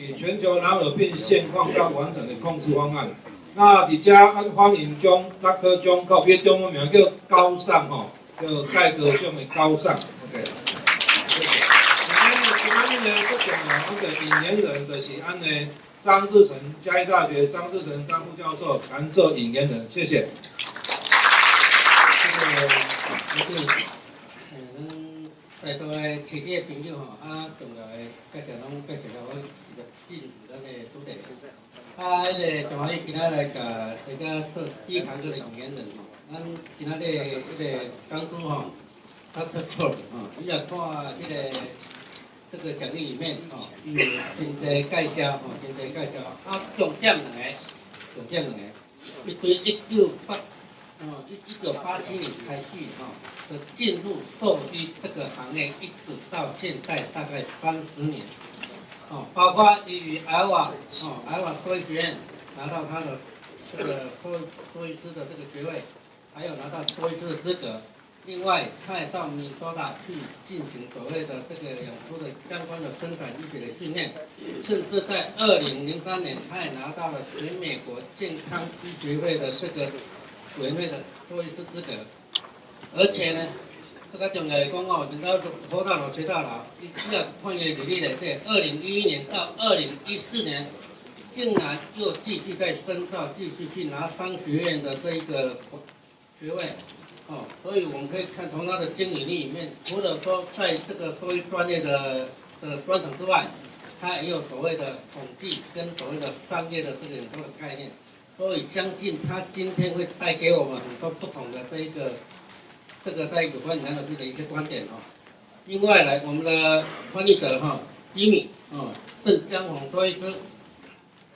全球蓝耳病现况较完整的控制方案。那伫遮欢迎Dr. Kolb，伊中文名叫高尚吼，叫盖哥上的高尚。OK。今仔日呢，最重要那个引言人就是咱的张志成，嘉义大学张志成张副教授来做引言人，谢谢。在座的市里的朋友吼，重要的介绍拢介绍到我进入咱的主题。迄个从今仔来甲大家做第一堂这个引言人吼，咱今仔日迄个讲主吼，Dr. Kolb 吼，伊也看迄个这个讲义里面吼，伊有真侪介绍吼，真侪介绍。重点两个，伊对1987年开始就进入兽医这个行业，一直到现在大概30年，包括与艾瓦兽医学院拿到他的这个兽医师的这个学位，还有拿到兽医师的资格。另外，他也到米索达去进行所谓的这个养猪的相关的生产医学的训练，甚至在2003年，他也拿到了全美国健康医学会的这个委员会的兽医师资格。而且呢，这个重要的讲哦，等到活到老学到老，伊也看伊的履历内底，2011年到2014年，竟然又继续在深造，继续去拿商学院的这一个学位。所以我们可以看从他的经历里面，除了说在这个兽医专业的专长之外，他也有所谓的统计跟所谓的商业的这个很多的概念，所以相信他今天会带给我们很多不同的这个在有关蓝耳病的一些观点哦。另外来我们的翻译者吉米郑江宏兽医师，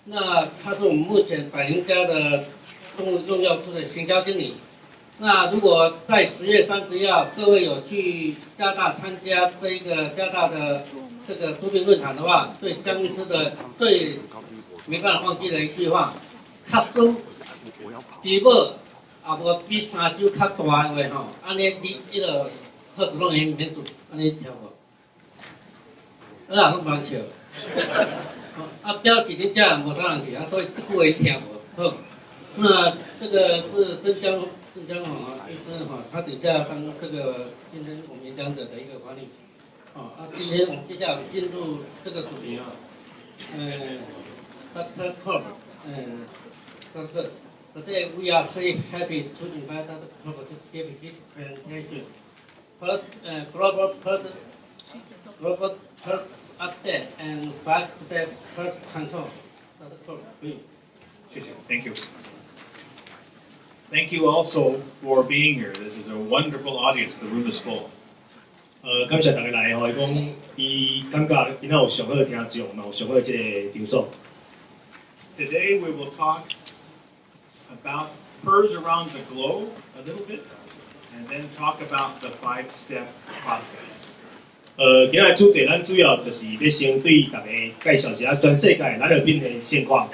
那他是我们目前百灵家的动物用药处的行销经理。那如果在10月30号各位有去加大参加这一个加大的这个猪病论坛的话，对江医师的最没办法忘记的一句话，卡输猪母也无比3周较大的话安尼你迄个好子拢会免做，安尼听无？咱也拢忙笑。表示恁遮人无啥人去所以这句话听无。好，那这个是郑江医师他底下当这个今天我们演讲者的一个管理。今天我们接下来进入这个主题Dr. Kolb, today we are very happy to invite Dr. Kolb to give his presentation. First, global health update and 5-step health control. Dr. Kolb, please. Thank you. Thank you also for being here. This is a wonderful audience. The room is full. 感谢大家来伊讲伊感觉今仔有上好听众，嘛有上好这个场所。Today we will talk about PERS around the globe a little bit, and then talk about the 5-step process. 今仔主题咱主要就是要先对大家介绍一下全世界蓝耳病的现况，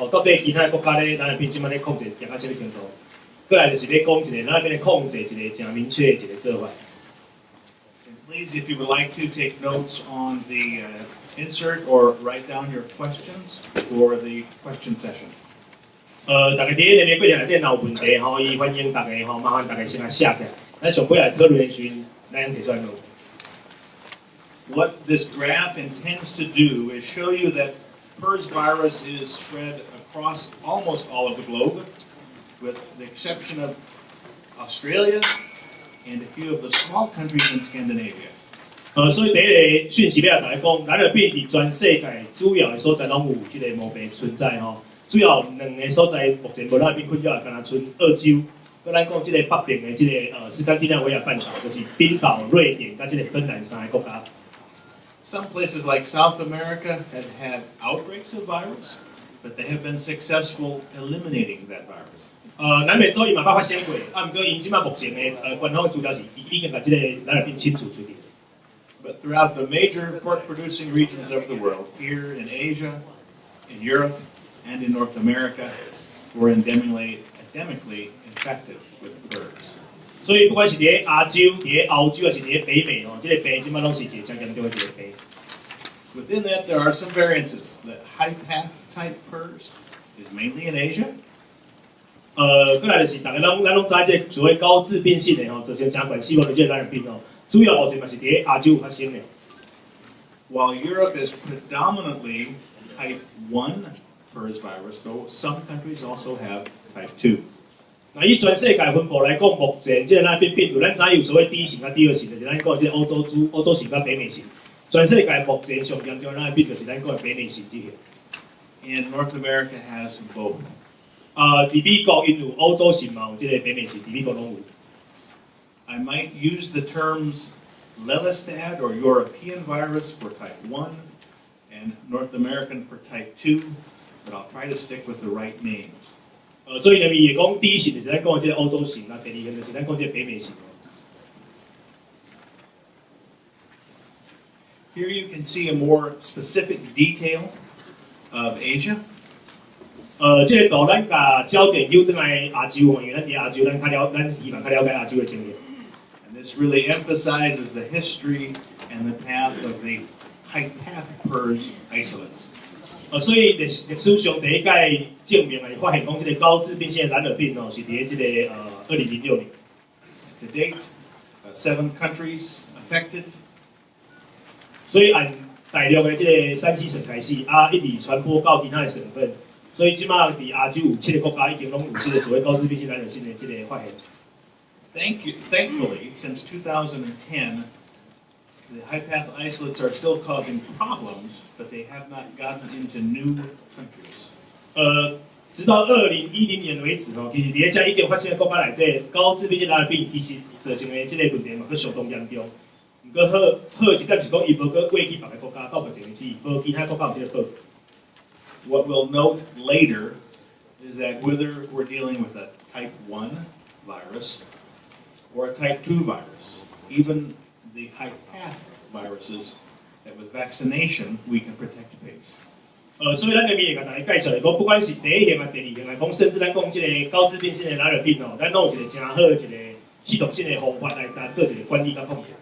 到底其他国家咧蓝耳病即摆咧控制行到什么程度？过来就是要讲一个蓝耳病的控制，一个真明确的一个做法。Please, if you would like to take notes on the insert or write down your questions for the question session. 大家伫咧面过程内底若有问题伊欢迎大家麻烦大家先写起来，咱上尾来讨论的时阵，咱用提出来问。What this graph intends to do is show you that PERS virus is spread across almost all of the globe, with the exception of Australia and a few of the small countries in Scandinavia. 所以第一个讯息要大家讲，蓝耳病伫全世界主要的所在拢有即个毛病存在主要2个所在目前无蓝耳病困扰，敢若剩澳洲，搁咱讲即个北边的即个斯堪的纳维亚半岛，就是冰岛、瑞典甲即个芬兰3个国家。Some places like South America have had outbreaks of virus, but they have been successful eliminating that virus. 南美洲伊嘛捌发生过，毋过因即摆目前的官方资料是已经把即个蓝耳病清除出去。But throughout the major pork-producing regions of the world, here in Asia, in Europe, and in North America, we're endemically infected with PERS. 所以不管是伫亚洲、伫欧洲，还是伫北美即个病即摆拢是一个真严重的一个病。Within that, there are some variances. The high-path type PRRS is mainly in Asia. 过来就是大家咱拢知这个所谓高致病性的造成真悬死亡的这个蓝耳病主要目前嘛是伫亚洲发生的。While Europe is predominantly type 1 PRRS virus, though some countries also have type 2. 那以全世界分布来讲，目前这个蓝耳病病毒，咱知有所谓第一型甲第二型，就是咱讲这欧洲型甲北美型。全世界目前上严重的蓝耳病就是咱讲的北美型这型。And North America has both. 伫美国因有欧洲型嘛，有这个北美型，伫美国拢有。I might use the terms Levistad or European virus for type 1 and North American for type 2, but I'll try to stick with the right names. 所以呢，伊会讲第一型就是咱讲这个欧洲型，那第二型就是咱讲这个北美型。Here you can see a more specific detail of Asia. 这个图咱甲焦点丢转来亚洲，因为咱伫亚洲，咱希望较了解亚洲的经验。And this really emphasizes the history and the path of the high-path PRRS isolates. 所以历史上第一届证明发现讲这个高致病性的蓝耳病是伫这个2006年。To date, 7 countries affected. 所以按大陆的这个37省开始，一直传播到其他的省份。所以即马伫亚洲有7个国家已经拢有这个所谓高致病性蓝耳病的这个发现。Thankfully, since 2010, the high-path isolates are still causing problems, but they have not gotten into new countries. 直到2010年为止其实伫遮已经发生的国家内底，高致病性蓝耳病其实造成的这个问题嘛，佫相当严重。不过好一点是讲，伊无佫过去别个国家到目前为止，无其他国家有这个好。What we'll note later is that whether we're dealing with a type 1 virus or a type 2 virus, even the high-path viruses, that with vaccination we can protect pigs. 所以咱这边会甲大家介绍讲，不管是第一型啊、第二型来讲，甚至咱讲这个高致病性的蓝耳病咱拢有一个真好一个系统性的方法来做一个管理甲控制。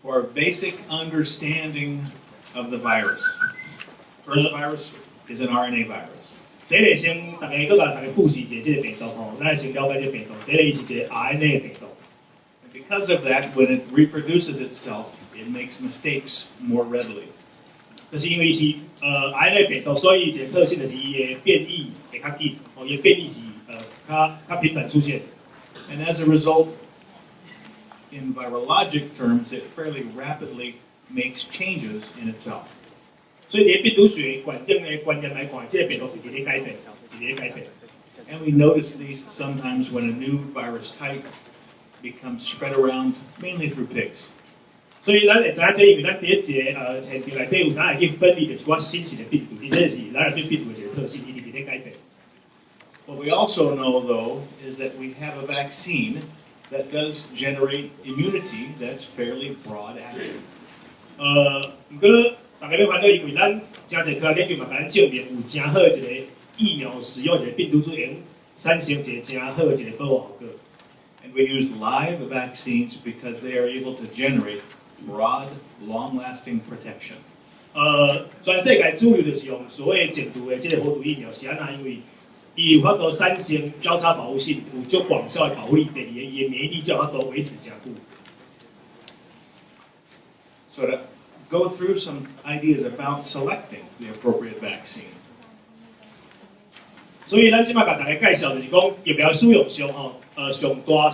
For a basic understanding of the virus, PRRS virus is an RNA virus. 第一个先大家搁甲大家复习一下这个病毒咱先了解这个病毒。第一个伊是一个 RNA 的病毒。Because of that, when it reproduces itself, it makes mistakes more readily. 就是因为是RNA 病毒，所以一个特性就是伊的变异会较紧，伊的变异是较频繁出现。And as a result, in virologic terms, it fairly rapidly makes changes in itself. 所以伫病毒学观点的观念来看，这个病毒一直咧改变，一直咧改变。And we notice these sometimes when a new virus type becomes spread around, mainly through pigs. 所以咱会知影这，因为咱第一个现场内底有咱会去分离着一寡新型的病毒，这是蓝耳病病毒的一个特性，一直咧改变。What we also know, though, is that we have a vaccine that does generate immunity that's fairly broad acting. 不过大家要烦恼，因为咱真侪科学研究嘛，甲咱证明有真好一个疫苗使用一个病毒株能产生一个真好一个保护效果。And we use live vaccines because they are able to generate broad, long-lasting protection. 全世界主流就是用所谓减毒的这个活毒疫苗，是安那？因为伊有法度产生交叉保护性，有足广效的保护力，第二个伊的免疫力才有法度维持真久。So to go through some ideas about selecting the appropriate vaccine. 所以咱即马甲大家介绍就是讲疫苗使用上上大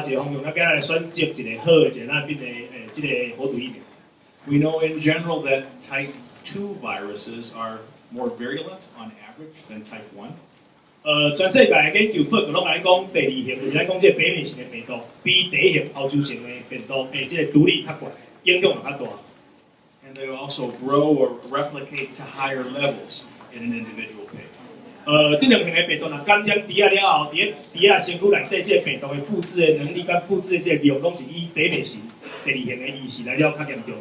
一个方向，咱今来选择一个好的一个咱病的这个活毒疫苗。We know in general that type 2 viruses are more virulent on average than type 1. 全世界的研究报告拢来讲，第二型就是咱讲这北美型的病毒，比第一型欧洲型的病毒这个毒力较悬，影响也较大。And they also grow or replicate to higher levels in an individual pig. 这两型的病毒若感染猪仔了后，伫身躯内底这个病毒的复制的能力甲复制的这个量，拢是以第一型、第二型的伊是来了较严重。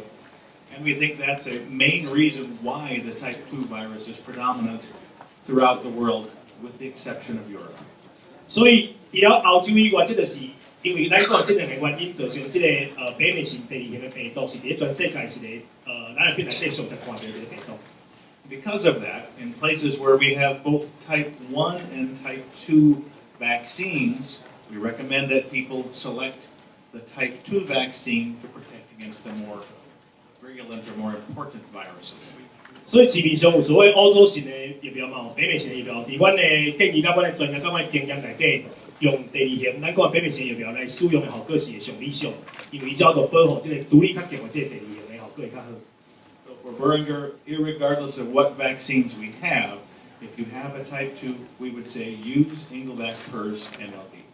And we think that's a main reason why the type 2 virus is predominant throughout the world, with the exception of Europe. 所以除了欧洲以外，这就是因为咱讲这两个原因造成这个白面性第二型的病毒是伫全世界是个蓝耳病内底上常看到的病毒。Because of that, in places where we have both type 1 and type 2 vaccines, we recommend that people select the type 2 vaccine to protect against the more virulent or more important viruses. 所以市面上有所谓欧洲型的疫苗嘛，北美型的疫苗，伫阮的建议甲阮的专业甲阮的经验内底，用第二型咱讲北美型疫苗来使用的效果是会上理想，因为叫做保护这个独立较强的这个第二型的效果会较好。So for Boehringer, irregardless of what vaccines we have, if you have a type 2, we would say use Engelvac PERS NLP.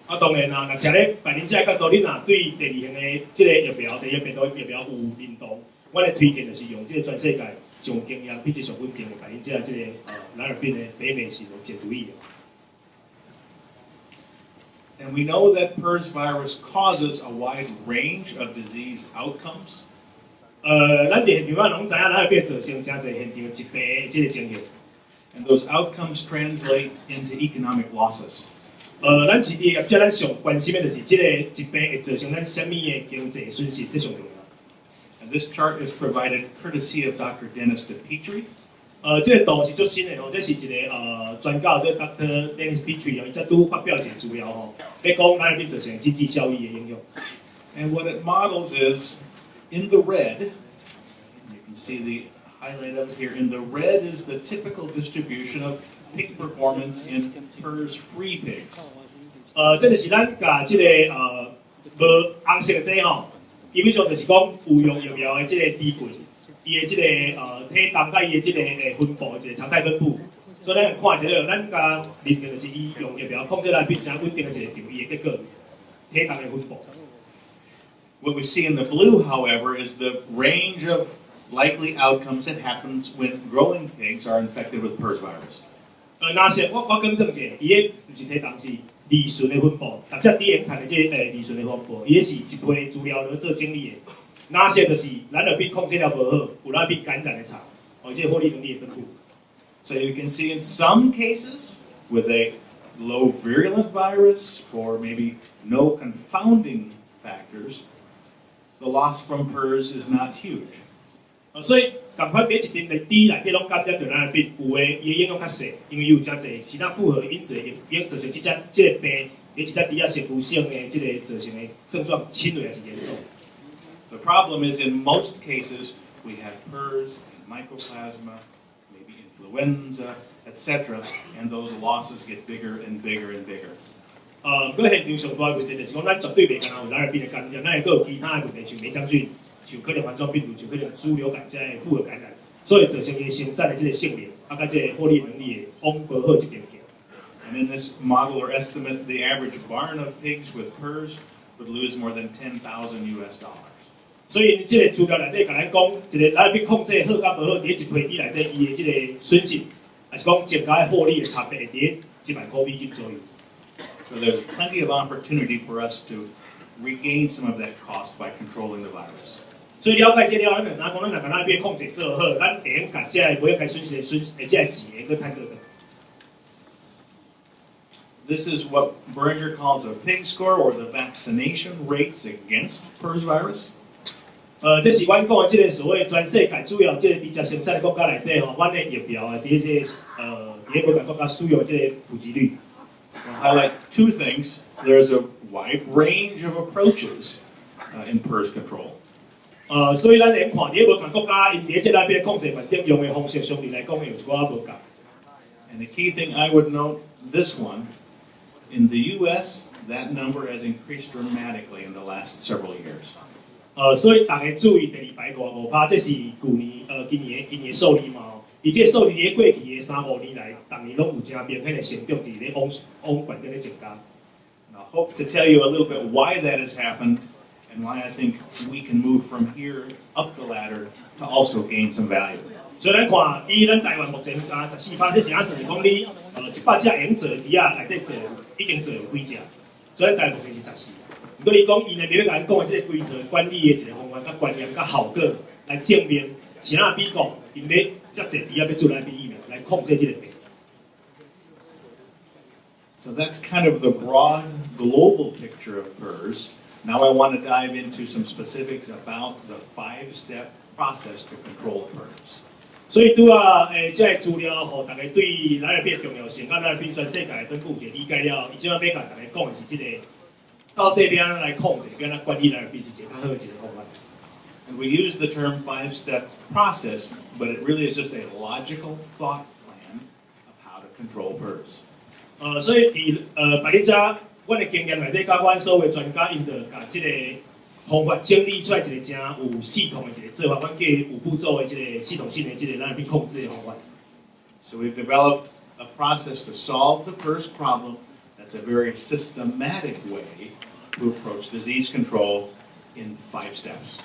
啊，当然啦，若徛咧百灵佳的角度，你若对第二型的这个疫苗、第二病毒疫苗有认同，我的推荐就是用这个全世界上经验、品质上稳定的百灵佳这个蓝耳病的北美型的解毒疫苗。And we know that PERS virus causes a wide range of disease outcomes. 咱伫现场拢知影，蓝耳病造成真侪现场疾病的这个情形。And those outcomes translate into economic losses. 咱市地业者咱上关心的就是这个疾病会造成咱什么的经济损失，这上重要。 And this chart is provided courtesy of Dr. Dennis DePetri. 这个图是最新的吼，这是一个专家叫 Dr. Dennis DePetri 哦，伊才拄发表一个资料吼，要讲蓝耳病造成经济效益的影响。And what it models is in the red, you can see the highlight of it here. In the red is the typical distribution of pig performance in PERS-free pigs. 这就是咱甲这个无红色的这吼，基本上就是讲有用疫苗的这个低群，伊的这个体重甲伊的这个分布一个常态分布，所以咱看着咱甲认定就是伊用疫苗控制咱变成稳定的一个场域的结果，体重的分布。What we see in the blue, however, is the range of likely outcomes that happens when growing pigs are infected with PERS virus. 那是我更正一下，伊个不是体重是利顺的分布，大家第一看的这利顺的分布，伊个是一批资料来做整理的。那些就是蓝耳病控制了无好，有蓝耳病感染的场，这个获利能力的分布。So you can see in some cases with a low virulent virus or maybe no confounding factors, the loss from PERS is not huge. 所以，赶快第一点内底内底拢感染着蓝耳病，有诶伊影响较细，因为有真侪其他复合因子会造成这个病，你这低压血毒性的这个造成的症状轻微还是严重。The problem is in most cases we have PERS, mycoplasma, maybe influenza, etc., and those losses get bigger and bigger and bigger. 搁现场上大的问题就是讲，咱绝对袂干有蓝耳病的感染，咱会搁有其他的问题，像梅将军。像可能环状病毒，就可能猪流感这类复合感染，所以造成伊生产的这个性能，甲这个获利能力往不好这边行。And in this model or estimate, the average barn of pigs with PERS would lose more than $10,000 US. 所以这个资料内底甲咱讲，一个蓝耳病控制好甲无好，伫一批底内底伊的这个损失，还是讲增加的获利的差别，伫$10,000左右。So there's plenty of opportunity for us to regain some of that cost by controlling the virus. 所以了解这了，咱就知影讲，咱若把蓝耳病控制做好，咱会用甲这个不要该损失的这个钱去赚到的。This is what Boehringer calls a pig score, or the vaccination rates against PERS virus. 这是阮讲的这个所谓全世界主要这个直接生产的国家内底吼，阮的疫苗啊，伫这伫每个国家使用这个普及率。I'll highlight two things. There's a wide range of approaches in PERS control. 所以咱连看伫无同国家，因伫这内边控制环境用的方式，相对来讲有一寡无共。And the key thing I would note, this one, in the U.S., that number has increased dramatically in the last several years. 所以大家注意第二排5%，这是今年的数字嘛。而这数字伫过去的3-5年来，逐年拢有真明显的成长，伫咧往悬顶咧增加。And I hope to tell you a little bit why that has happened and why I think we can move from here up the ladder to also gain some value. 所以咱看，以咱台湾目前14%，这是啥算？是讲你100只会用做鱼啊，内底做已经做有几只？所以咱台湾目前是14。如果伊讲伊呢，别要甲咱讲的这个规则管理的一个方案、甲观念、甲效果来证明，是哪比讲，因要遮济鱼啊要做咱的疫苗来控制这个病。So that's kind of the broad global picture of PRRS. Now I want to dive into some specifics about the 5-step process to control PRRS. 所以拄啊，这个资料，互大家对蓝耳病的重要性，甲蓝耳病全世界的分布给理解了。伊即摆要甲大家讲的是这个，到底要安怎来控制，要安怎管理蓝耳病一个较好的一个方法。And we use the term 5-step process, but it really is just a logical thought plan of how to control PRRS. 所以伫百灵家，阮的经验内底，甲阮所有专家，因着甲即个方法整理出来一个真有系统的一个做法，阮叫5步骤的一个系统性的一个蓝耳病控制的方法。So we've developed a process to solve the PRRS problem that's a very systematic way to approach disease control in 5 steps.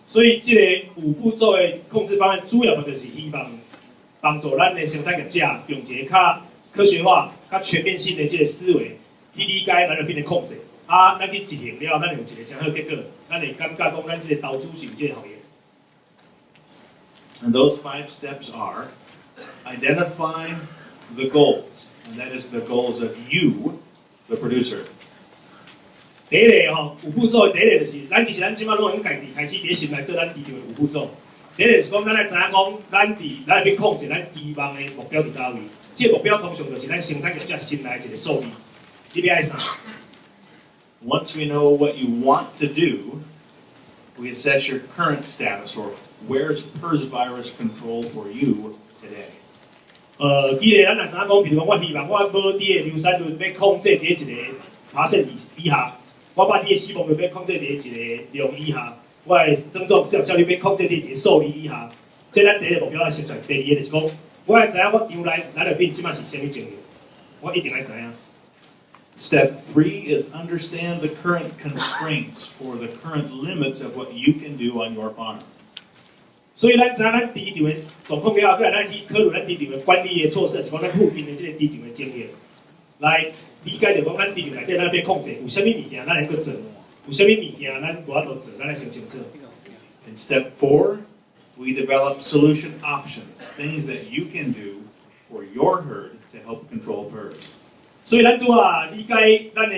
所以，这个5步骤的控制方案，主要就是希望帮助咱的生产业者用一个较科学化、较全面性的这个思维去理解蓝耳病的控制。咱去执行了，咱有一个真好结果，咱会感觉讲咱这个投资是有这个效益。And those 5 steps are identify the goals, and that is the goals of you, the producer. 第一个5步骤的第一个就是，其实咱即马拢用家己开始伫心内做咱治疗的5步骤。第一个是讲，咱来知影讲，咱伫蓝耳病控制，咱期望的目标伫倒位？这个目标通常就是咱生产业者心内一个数字，你要爱啥？ Once we know what you want to do, we assess your current status, or where's PRRS virus control for you today. 既然咱若知影讲，譬如讲，我希望我无伫的流产率要控制伫一个%以下，我把你的死亡率要控制伫一个量以下，我的增长市场效率要控制伫一个数字以下。这咱第一个目标要先出来。第二个就是讲，我要知影我场内蓝耳病即马是啥物情形，我一定要知影。 Step 3 is understand the current constraints or the current limits of what you can do on your farm. 所以咱知影咱市场的状况了后，再来咱去考虑咱市场的管理的措施，是讲咱附近的这个市场的经验，来理解着讲咱市场内底咱要控制有啥物物件咱能够做，有啥物物件咱无法度做，咱来先清楚。In step 4, we develop solution options, things that you can do for your herd to help control PRRS. 所以咱拄啊理解咱的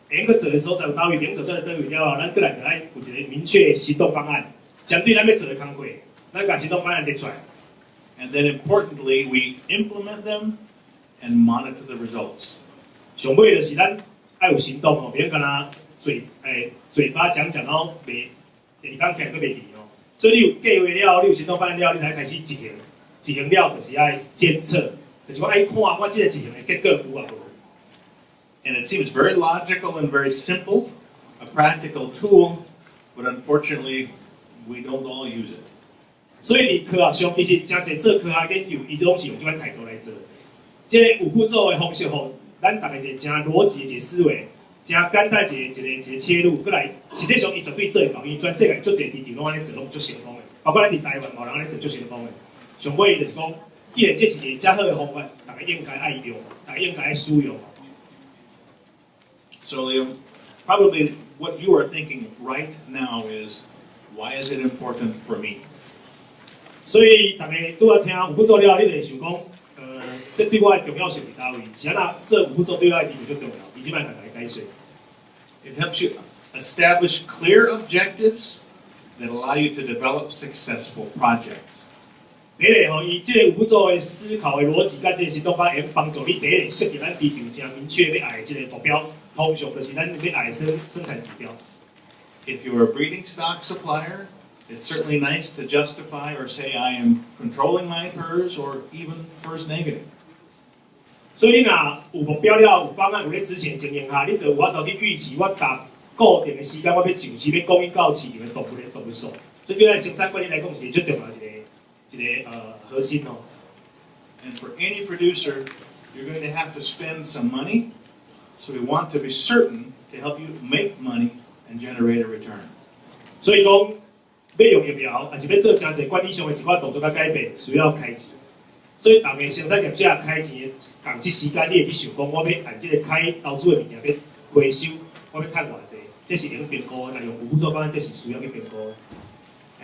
能够做的所在有倒位，能做在倒位了后，咱过来就爱有一个明确的行动方案，针对咱要做的工作，咱把行动方案列出来。And then importantly, we implement them and monitor the results. 上尾就是咱爱有行动哦，别干那嘴巴讲然后袂第二天起来佫袂离哦。所以你有计划了，你有行动方案了，你才开始执行。执行了就是爱监测，就是讲爱看我这个执行的结果有啊无。 And it seems very logical and very simple, a practical tool, but unfortunately, we don't all use it. 所以，科学上其实真侪做科学研究，伊拢是用这款态度来做。这5步骤的方式，吼，咱大家一个真逻辑的一个思维，真简单一个切入，过来，实际上伊绝对做得到，因为全世界足侪市场拢安尼做，拢足成功的，包括咱伫台湾，有人安尼做足成功的。上尾就是讲，既然这是一个较好的方法，大家应该爱用，大家应该爱使用。 So probably what you are thinking right now is, why is it important for me? 所以大家拄啊听5步骤了，你就想讲，这对我的重要性伫倒位？是安那这5步骤对我的意义最重要？你即摆大家解说。It helps you establish clear objectives that allow you to develop successful projects. 第一个吼，伊即个5步骤的思考的逻辑，甲即个行动法会帮助你第一个设定咱市场真明确要爱的即个目标，通常就是咱要爱的生产指标。If you're a breeding stock supplier, it's certainly nice to justify or say I am controlling my PRRS or even PRRS negative. 所以你若有目标了，有方案，有咧执行情形下，你就有法度去预期我搭固定的时间，我要上市要供应到市场的动物数。这对咱生产管理来讲是最重要的一个核心哦。And for any producer, you're going to have to spend some money, so we want to be certain to help you make money and generate a return. 所以讲，要用疫苗，还是要做真侪管理上的一寡动作甲改变，需要开钱。所以，逐个生产业者开钱的共即时间，你会去想讲，我要按即个开投资的物件要回收，我要赚偌济，这是能评估的。但用5步骤方案，这是需要去评估的。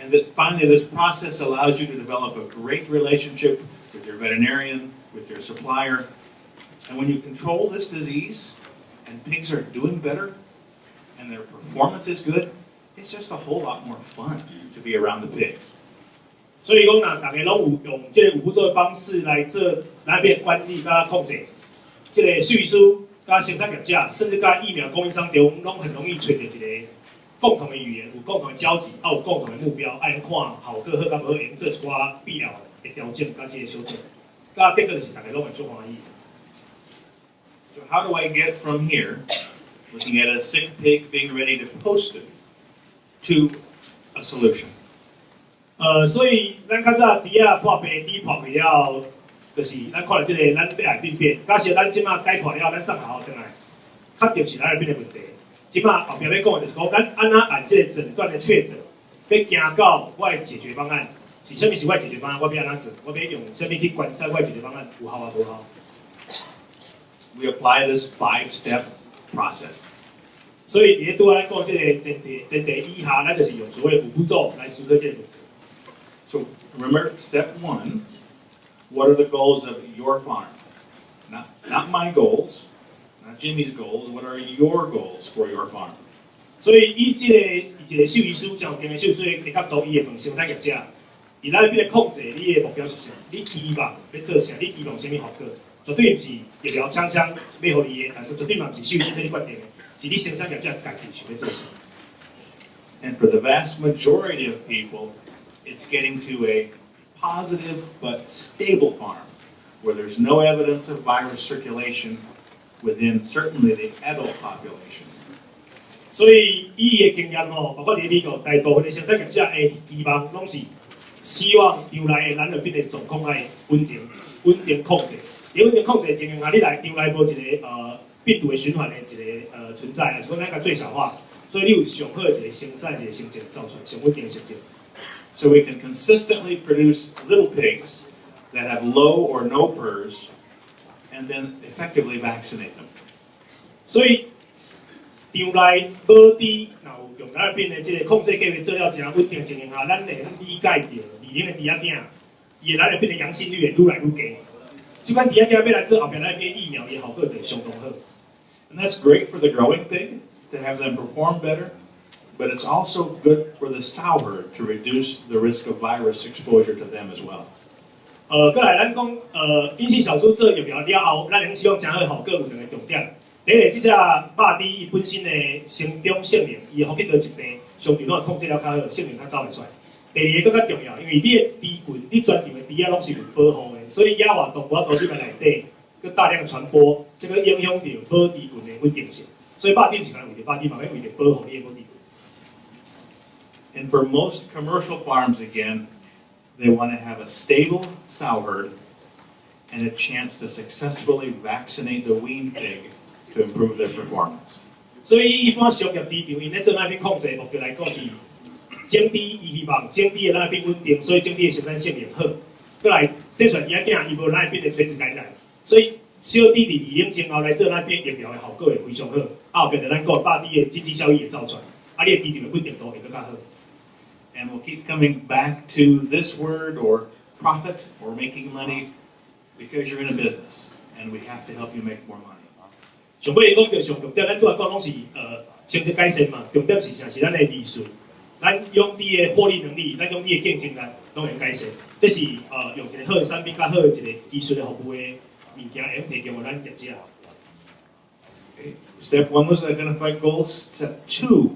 And that finally, this process allows you to develop a great relationship with your veterinarian, with your supplier, And when you control this disease, and pigs are doing better, and their performance is good, it's just a whole lot more fun to be around the pigs. 所以讲呐，大家拢有用这个有步骤的方式来做咱边管理甲控制。这个兽医师、甲生产业者，甚至甲疫苗供应商中，拢很容易找到一个共同的语言，有共同的交集，有共同的目标，爱看效果好甲无好，用做一寡必要的调整甲这个修正，甲结果就是大家拢会足欢喜。So how do I get from here, looking at a sick pig being ready to post it, to a solution? 所以咱较早猪仔破病，猪破去了，就是咱看到这个咱要来病变。假设咱即马解脱了，咱送学校转来，确定是咱来病的问题。即马后壁要讲的就是讲，咱安怎按这个诊断的确诊，要行到我的解决方案是啥物？是我的解决方案，我要安怎做？我要用啥物去观察我的解决方案有效啊无效？ We apply this 5-step process. 所以伫咧拄仔讲这个前提以下，咱就是用所谓5步骤来思考这个问题。 So remember, step 1, what are the goals of your farm? Not my goals, not Jimmy's goals. What are your goals for your farm? 所以以一个兽医师，像今日兽医师的角度，伊会问生产业者，伊咱边个控制你的目标是啥？你期望要做啥？你期望啥物效果？绝对毋是疫苗枪要互你的，绝对嘛毋是兽医师替你决定的，是你生产业者家己想要做啥。 And for the vast majority of people, it's getting to a positive but stable farm where there's no evidence of virus circulation within certainly the adult population. 所以以伊的经验吼，包括伫美国，大部分的生产业者的期望拢是希望场内的蓝耳病的状况爱稳定控制。伫稳定控制的情形下，你来场内无一个病毒的循环的一个存在，还是讲咱甲最小化，所以你有上好的一个生产一个成绩造出来，上稳定的成绩。 So we can consistently produce little pigs that have low or no PRRS and then effectively vaccinate them. 所以场内无猪，若有用蓝耳病的这个控制计划做了真稳定的情形下，咱会理解到年龄的猪仔囝，伊的蓝耳病的阳性率会愈来愈低。即款猪仔囝要来做后边蓝耳病疫苗，伊效果就相当好。And that's great for the growing pig to have them perform better, but it's also good for the sow herd to reduce the risk of virus exposure to them as well. 再来咱讲隐性小猪做疫苗了后，咱能希望真好的效果有两个重点。第一个，即只肉猪伊本身的生长性能，伊福建的疾病相对拢会控制了较好，性能较走会出来。第二个更较重要，因为你的猪群，你专场的猪仔拢是有保护的，所以野外动物都入来内底，佮大量传播，这个影响到保猪群的稳定性。所以肉猪毋是干为着肉猪，嘛要为着保护你的保猪群。 And for most commercial farms, again, they want to have a stable sow herd and a chance to successfully vaccinate the wean pig to improve their performance. 所以一般商业市场，因咧做那边控制的目标来讲是种猪，伊希望种猪的那边稳定，所以种猪的生产性能好。过来生出来仔囝，伊无那边的垂直感染，所以小猪伫2年前后来做那边疫苗的效果会非常好。后边就咱讲肉猪的经济效益会走出来，你的市场的稳定度会更较好。 And we'll keep coming back to this word or profit or making money because you're in a business and we have to help you make more money. 上尾讲到上重点，咱拄仔讲拢是成绩改善嘛，重点是啥？是咱的利润，咱养猪的获利能力，咱养猪的竞争力拢会改善。这是用一个好的产品、较好的一个技术的服务的物件，会提供互咱业者。Step 1 was identify goals. Step 2,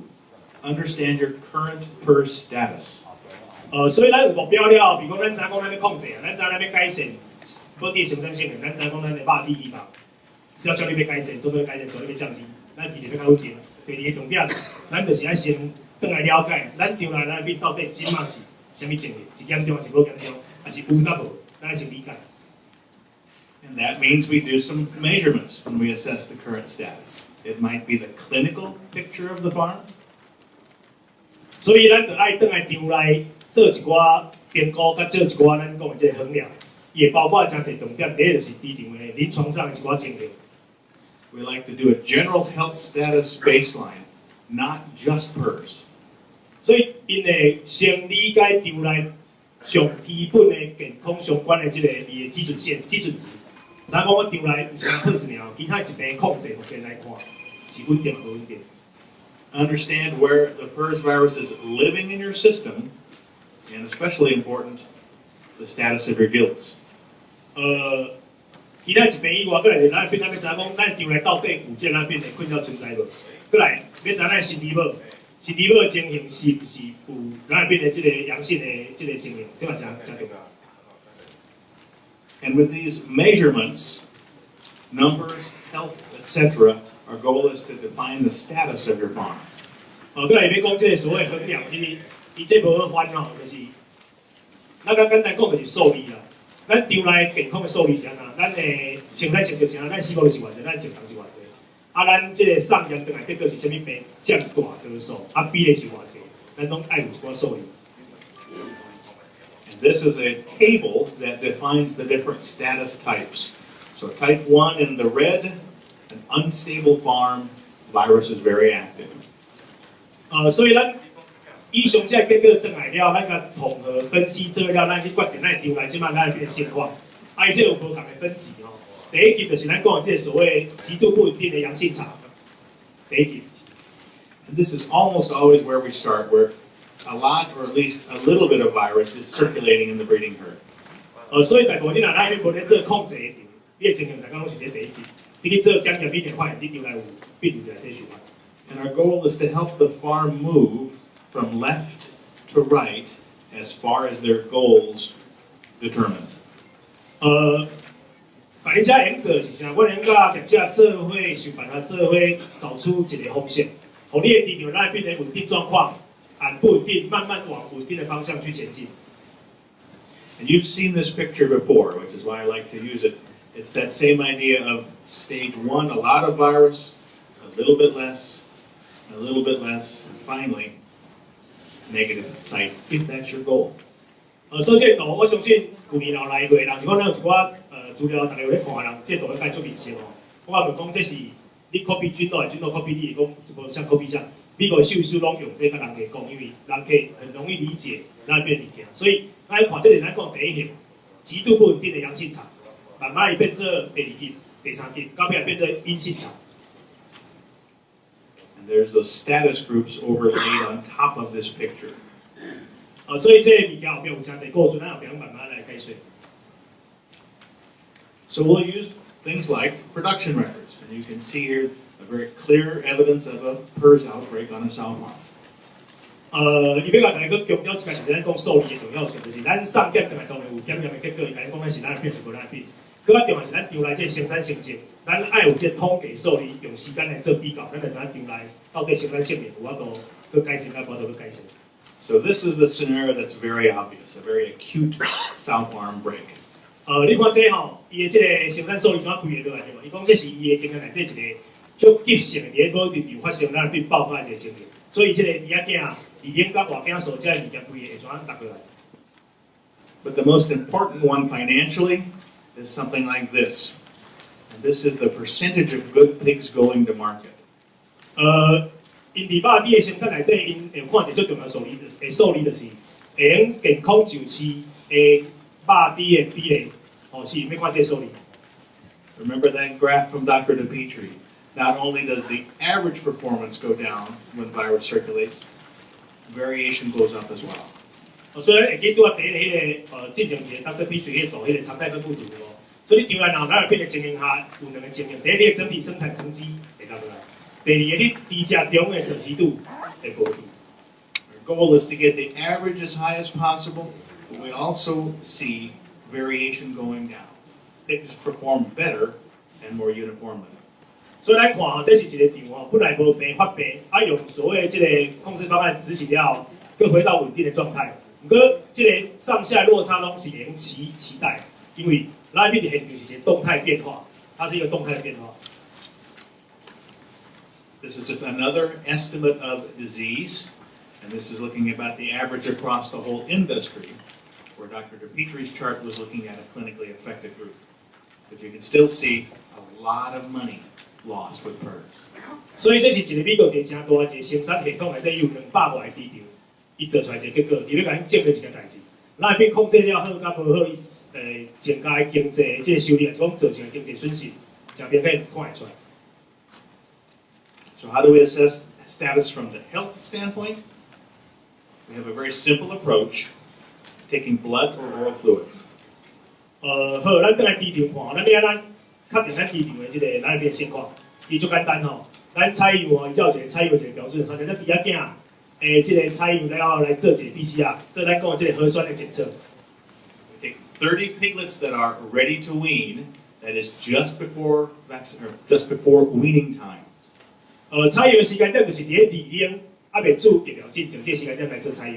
understand your current PRRS status. 所以咱有目标了，比如讲咱知影讲咱要控制啊，咱知影咱要改善保猪的生产性能，咱知影讲咱的肉猪希望销售率要改善，总要改善，收入要降低，咱市场要较稳定。第二个重点，咱就是爱先转来了解，咱场内咱面到底即马是啥物情形，是严重还是无严重，还是有甲无，咱先理解。 And that means we do some measurements when we assess the current status. It might be the clinical picture of the farm. 所以咱就爱转来场内做一寡评估，甲做一寡咱讲的这个衡量，也包括真侪重点。第一就是市场的临床上的一寡情形。 We like to do a general health status baseline, not just PRRS. 所以因会先理解场内上基本的健康相关的这个伊的基准线、基准值，咱讲我场内唔是讲 PERS 尔，其他一病控制目前来看是稳定无稳定。Understand where the PERS virus is living in your system, and especially important, the status of your gills. 其他一病以外，过来咱要知影讲，咱场内到底有这咱病的困扰存在无？过来要知咱心理保，心理保的情形是不是有咱病的这个阳性的这个情形？这嘛真重要。And with these measurements, numbers, health, etc., our goal is to define the status of your farm. 过来要讲这个所谓衡量，因为伊这无好翻吼，就是咱较简单讲就是数字啦。咱场内健康的数字是安怎？咱的生产成就是安怎？咱死亡率是偌济？咱正常是偌济？啊，咱这个上验回来结果是啥物病？降大多数，啊比例是偌济？咱拢爱有一寡数字。And this is a table that defines the different status types. So type 1 in the red, an unstable farm, virus is very active. 所以咱以上这结果转来了，咱甲综合分析做了，咱去决定咱场内即摆咱变现况。啊，伊这有无同的分级吼。第一级就是咱讲的这所谓极度不稳定的阳性场。第一级。And this is almost always where we start, where a lot or at least a little bit of virus is circulating in the breeding herd. 所以大部分你若咱无咧做控制的场，你的情形大概拢是咧第一级。你去做检验比例发现你场内有病毒在底循环。And our goal is to help the farm move from left to right as far as their goals determine. 百灵佳养者是啥？我能甲业者做伙想办法，做伙找出一个方向，互你的地场内变成稳定状况，按不稳定慢慢往稳定的方向去前进。And you've seen this picture before, which is why I like to use it. It's that same idea of stage 1, a lot of virus, a little bit less, a little bit less, and finally, negative site, if that's your goal. 所以这个图，我相信去年来过，人是讲咱有一寡资料，大家有咧看，人这图咧介足明显哦。我问讲这是你 copy 军队，军队 copy 你，讲无像 copy 啥，美国秀秀拢用这跟人客讲，因为人客很容易理解咱变物件，所以咱看这是咱讲第一型，极度不稳定的阳性场，慢慢伊变做第二级、第三级，到尾变做阴性场。There's those status groups overlaid on top of this picture. 所以这个物件后面有真侪故事，咱后面慢慢来解说。So we'll use things like production records, and you can see here a very clear evidence of a PERS outbreak on a sow farm. 伊要甲大家去强调一下，就是咱讲数字的重要性，就是咱上检当然有检验的结果，伊甲咱讲咱是咱变是无咱变。更较重要是咱场内这生产成绩，咱爱有这统计数字，用时间来做比较，咱就知影场内到底生产性能有法度去改善，甲无法度去改善。So this is the scenario that's very obvious, a very acute sow farm break. 你看这吼，伊的这个生产数字怎样规个落来对无？伊讲这是伊的经验内底一个足急性的，伫某地场发生咱变爆发的一个经验。所以这个仔囝、二囝甲外囝所这物件规个会怎样落过来？ But the most important one financially is something like this. And this is the percentage of good pigs going to market. 因伫肉猪的生产内底，因会看一个最重要数字，数字就是会用健康就市的肉猪的比例，是要看这数字。Remember that graph from Dr. DePetri. Not only does the average performance go down when virus circulates, variation goes up as well. 所以会记拄啊第一个迄个进前一个 Dr. DePetri 迄个图，迄个常态分布图哦。所以你场内若咱变的情形下，有两个情形：第一，你的整体生产成绩会落来；第二，你猪只中的整齐度会保持。Our goal is to get the average as high as possible, but we also see variation going down. Pigs perform better and more uniformly. 所以咱看吼，这是一个场吼，本来无病发病，用所谓这个控制方案执行了后，又回到稳定的状态。不过，这个上下落差拢是令期待，因为咱病的现象是一个动态变化，它是一个动态的变化。This is just another estimate of disease, and this is looking about the average across the whole industry, where Dr. DePetri's chart was looking at a clinically affected group. But you can still see a lot of money lost with PERS. 所以这是一个美国一个真大一个生产系统内底有200外的市场，伊做出来一个结果，伊要甲咱证明一件代志，蓝耳病控制了好，甲无好，伊增加经济即个收入，是讲造成的经济损失，真明显看会出来。So how do we assess status from the health standpoint? We have a very simple approach, taking blood or oral fluids. 好，咱倒来治疗看，咱要咱确定咱治疗的即个蓝耳病现况，伊足简单吼。咱采样吼，伊才有一个采样一个标准，像咱伫仔囝即个采样了后来做一个 PCR， 做咱讲即个核酸的检测。We take 30 piglets that are ready to wean. That is just before weaning time. 采样的时间点就是伫咧2年还未注疫苗进前，这时间点来做采样。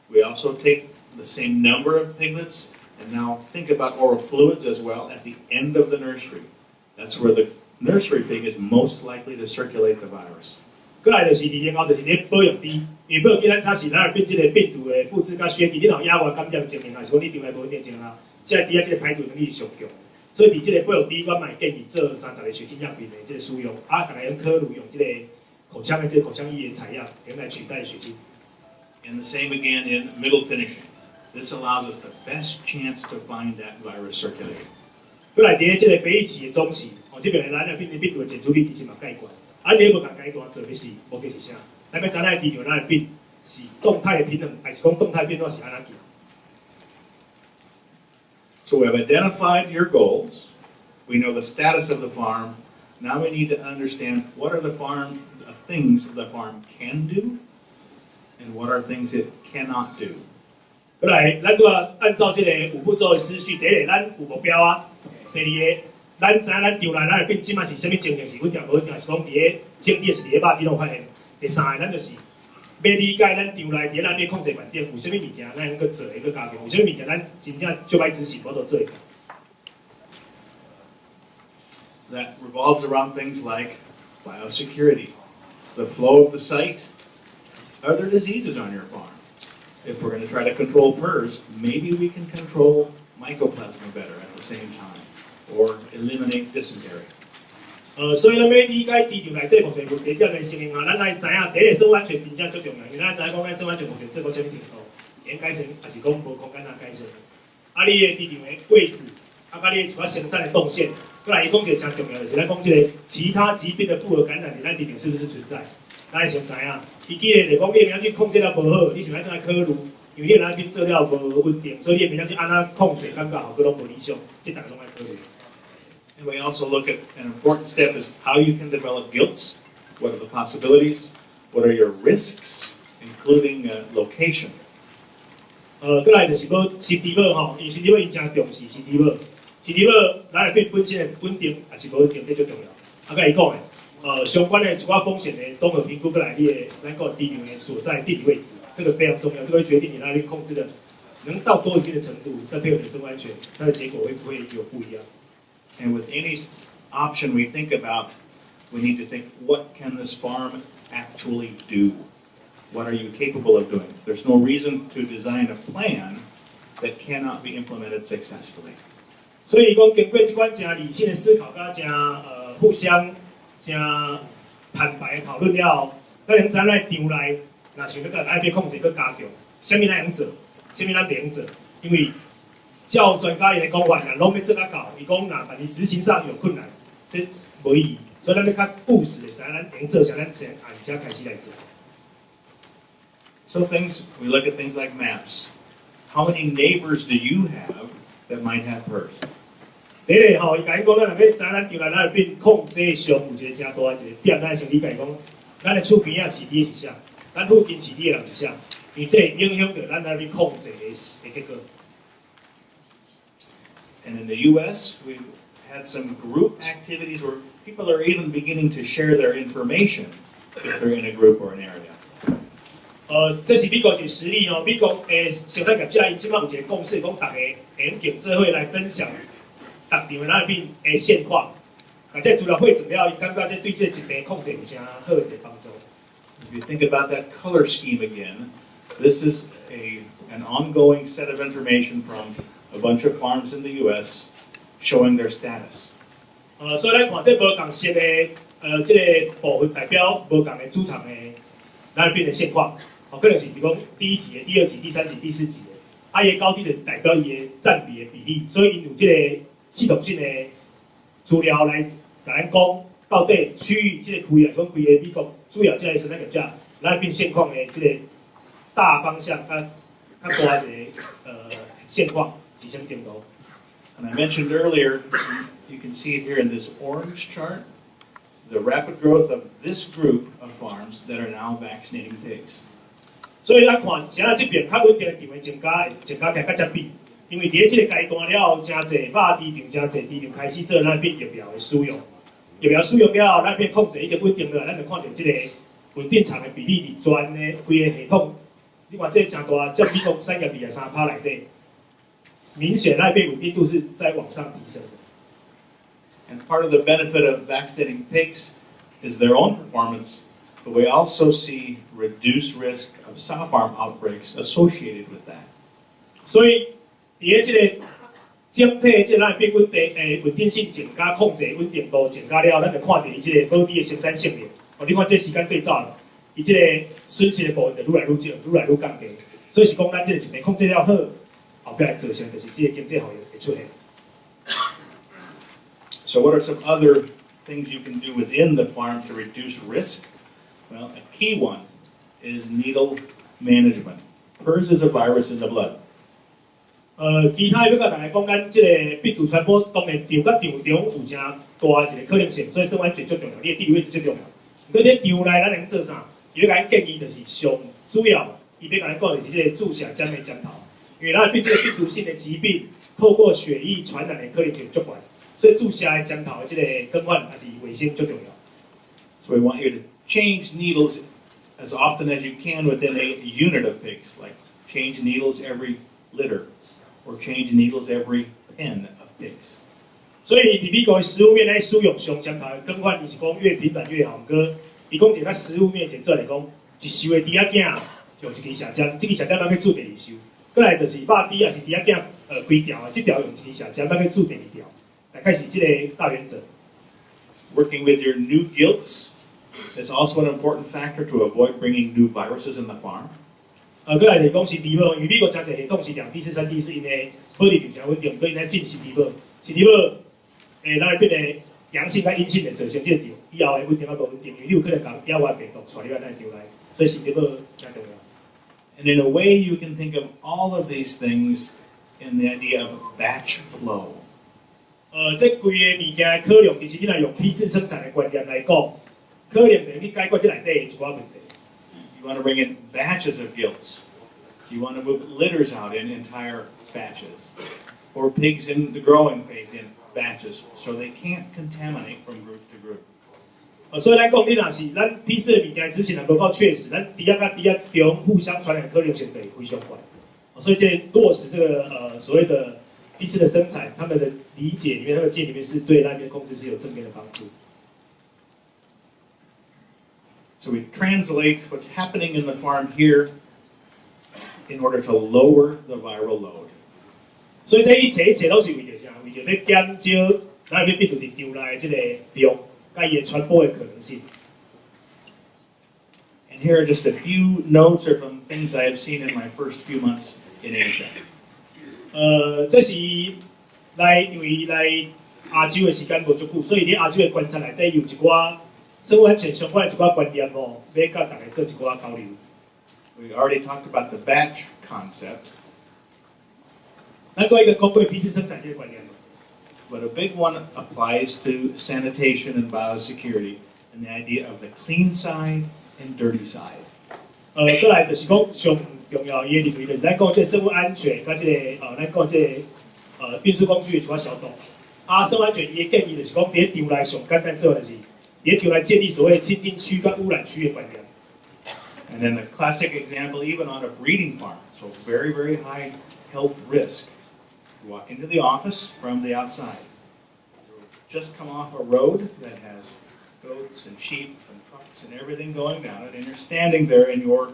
We also take the same number of piglets and now think about oral fluids as well at the end of the nursery. That's where the nursery pig is most likely to circulate the virus. 过来就是2年后就是咧保养期，因为保养期咱查是蓝耳病即个病毒的复制甲血滴，你若野外感染情形，还是讲你场内无定情啦，即个伫即个排毒能力是上强。所以伫即个保养期，我嘛会建议做30个血清样品的即个使用，大家用科鲁用即个口腔的即个口腔液的采样，用来取代血清。And the same again in middle finishing. This allows us the best chance to find that virus circulating. 过来伫即个培育期的中期，即边蓝耳病的病毒的检出率其实嘛介悬，你无共阶段做的是目的是啥？咱要知影治疗蓝耳病是动态的平衡，还是讲动态变化是安怎行？ So we have identified your goals. We know the status of the farm. Now we need to understand what are the things the farm can do, and what are things it cannot do. 过来，咱都要按照这个5步骤的思绪。第一个，咱有目标啊；第二个，咱知影咱场内咱的病即马是啥物情形，是稳定无稳定，是讲伫咧整体是伫咧肉体拢发现。第三个，咱就是要理解咱场内伫咧咱要控制环境有啥物物件，咱能够做会个加强；有啥物物件，咱真正就歹执行，无都做会。 That revolves around things like biosecurity, the flow of the site. Are there diseases on your farm? If we're going to try to control PRRS, maybe we can control mycoplasma better at the same time, or eliminate dysentery. 所以咱要理解市场内底目前问题点的情形啊，咱来知影第一个生物安全真正最重要，因为咱知影讲咱生物安全目前做到什么程度，应改善还是讲无空间啊改善。啊，你的市场的位置，啊，甲你一寡生产的动线，过来伊讲一个真重要的是，咱讲即个其他疾病的复合感染伫咱市场是不是存在？ 咱先知影，伊既然来讲，你的免疫力控制了无好，你想要再考虑，因为你蓝耳病做了无稳定，所以你的免疫力安怎控制感觉效果拢无理想，这大家拢爱考虑。And we also look at an important step is how you can develop guilts. What are the possibilities? What are your risks, including location? 过来就是要身体保吼，因为身体保伊真重视身体保，身体保蓝耳病本身的稳定还是无稳定，这最重要。啊，甲伊讲的。相关的一寡风险的综合评估过来，你的咱讲地理所在地理位置，这个非常重要，这个会决定你那里控制的能到多一定的程度，再配合你的生物安全，它的结果会不会有不一样 And with any option we think about, we need to think, what can this farm actually do? What are you capable of doing? There's no reason to design a plan that cannot be implemented successfully. 所以讲，经过这款真理性的思考，加真互相。 真坦白讨论了后，咱能知咱场内若想要甲蓝耳病控制佮加强，啥物咱能做，啥物咱袂用做，因为照专家的讲法，若拢要做较到，伊讲若万一执行上有困难，这无意义。所以咱要较务实的，知咱能做啥，咱先按遮开始来做。So things we look at things like maps. How many neighbors do you have that might have PRRS? 第一个吼，伊甲伊讲，咱若要知咱场内蓝耳病控制上有一个真大一个点，咱先理解讲，咱的厝边仔饲猪是啥，咱附近饲猪的人是啥，因为这影响到咱蓝耳病控制的结果。And in the U.S., we've had some group activities where people are even beginning to share their information if they're in a group or an area. 这是美国一个实例哦，美国的生产业者因即摆有一个共识，讲大家会用做伙来分享。 特定的蓝耳病的现况，啊，这资料汇总了，伊感觉这对这疾病控制有真好的一个帮助。If you think about that color scheme again, this is an ongoing set of information from a bunch of farms in the U.S. showing their status. 所以咱看这无共色的这个部分代表无共的主场的蓝耳病的现况，可能是比如讲第1级的、第2级、第3级、第4级的。啊，伊高低就代表伊的占比的比例，所以因有这个系统性的资料来甲咱讲，到底区域这个区域来讲，规个美国主要这个生产业者蓝耳病现况的这个大方向，较大一个现况是啥程度。And I mentioned earlier, you can see it here in this orange chart, the rapid growth of this group of farms that are now vaccinating pigs. 所以咱看，现在这边较稳定的地位增加起来较接比，因为伫这个阶段了，真侪肉市场、真侪市场开始做咱变疫苗的使用，疫苗使用了后，咱变控制已经稳定了，咱就看到这个稳定场的比例伫全的规个系统，你看这真大，占美国产业2.3%内底。明显那边稳定度是在往上提升的。And part of the benefit of vaccinating pigs is their own performance, but we also see reduced risk of sow farm outbreaks associated with that. 所以，伫这个整体这咱变稳定性增加，控制稳定度增加了，咱就看到伊这个保底的生产性能。哦，你看这时间对照了，伊这个损失的部分就愈来愈少，愈来愈降低。所以是讲咱这个一边控制了好。后壁造成就是这个经济效益会出现。So what are some other things you can do within the farm to reduce risk? Well, a key one is needle management. PRRS is a virus in the blood. 其他要甲大家讲，咱这个病毒传播当然场甲场中有真大一个可能性，所以生物安全最重要，你的地理位置最重要。不过，伫场内咱能做啥？伊要甲咱建议就是上主要，伊要甲咱讲就是这个注射针的针头。因为咱对这个病毒性的疾病，透过血液传染的可能性足悬，所以注射的针头的这个更换还是卫生最重要。So we want you to change needles as often as you can within a unit of pigs, like change needles every litter, or change needles every pen of pigs. 所以伫美国的食物面来使用上针头的更换，伊是讲越频繁越好。哥，伊讲一个食物面前做来讲，一收的猪仔囝用一支射针，这支射针咱去做第二收。过来就是肉猪也是猪仔囝规条，这条用一支射针，咱去做第二条，大概是这个大原则。Working with your new gilts is also an important factor to avoid bringing new viruses in the farm. 过来就是讲是猪母，因为美国真侪系统是2、第4、3、第4，因为保利比较稳定，所以咱进是猪母，是猪母，咱变个阳性甲阴性的造成这个猪，以后会稳定啊无稳定，因为你有可能甲野外病毒传入咱的猪内，所以是猪母真重要。And in a way, you can think of all of these things in the idea of batch flow. 这规个物件的可能，其实你若用批次生产的观念来讲，可能等于你解决这内底一寡问题。You want to bring in batches of gilts. You want to move litters out in entire batches, or pigs in the growing phase in batches, so they can't contaminate from group to group. 所以咱讲，你若是咱批次的物件执行还不够确实，咱猪仔甲猪仔中互相传染可能性会非常高。所以这落实这个所谓的批次的生产，他们的理解里面，他们建议里面是对那边控制是有正面的帮助。So we translate what's happening in the farm here in order to lower the viral load. 所以这一切都是为着啥？为着要减少咱要病毒伫场内这个量。甲伊传播的可能性。And here are just a few notes or from things I have seen in my first few months in Asia. 这是因为来亚洲的时间无足久，所以伫亚洲的观察内底有一寡生物安全相关的一寡观念哦，要甲大家做一寡交流。We already talked about the batch concept. 咱对一个公共批次生产这个观念。But a big one applies to sanitation and biosecurity, and the idea of the clean side and dirty side. 再来就是讲上重要伊的认为就是咱讲这生物安全，甲这个咱讲这运输工具的一寡消毒。生物安全伊的建议就是讲，伫场内上简单做的是，伫场内建立所谓清净区甲污染区的观念。And then the classic example, even on a breeding farm, so very, very high health risk. You walk into the office from the outside. You just come off a road that has goats and sheep and trucks and everything going down it, and you're standing there in your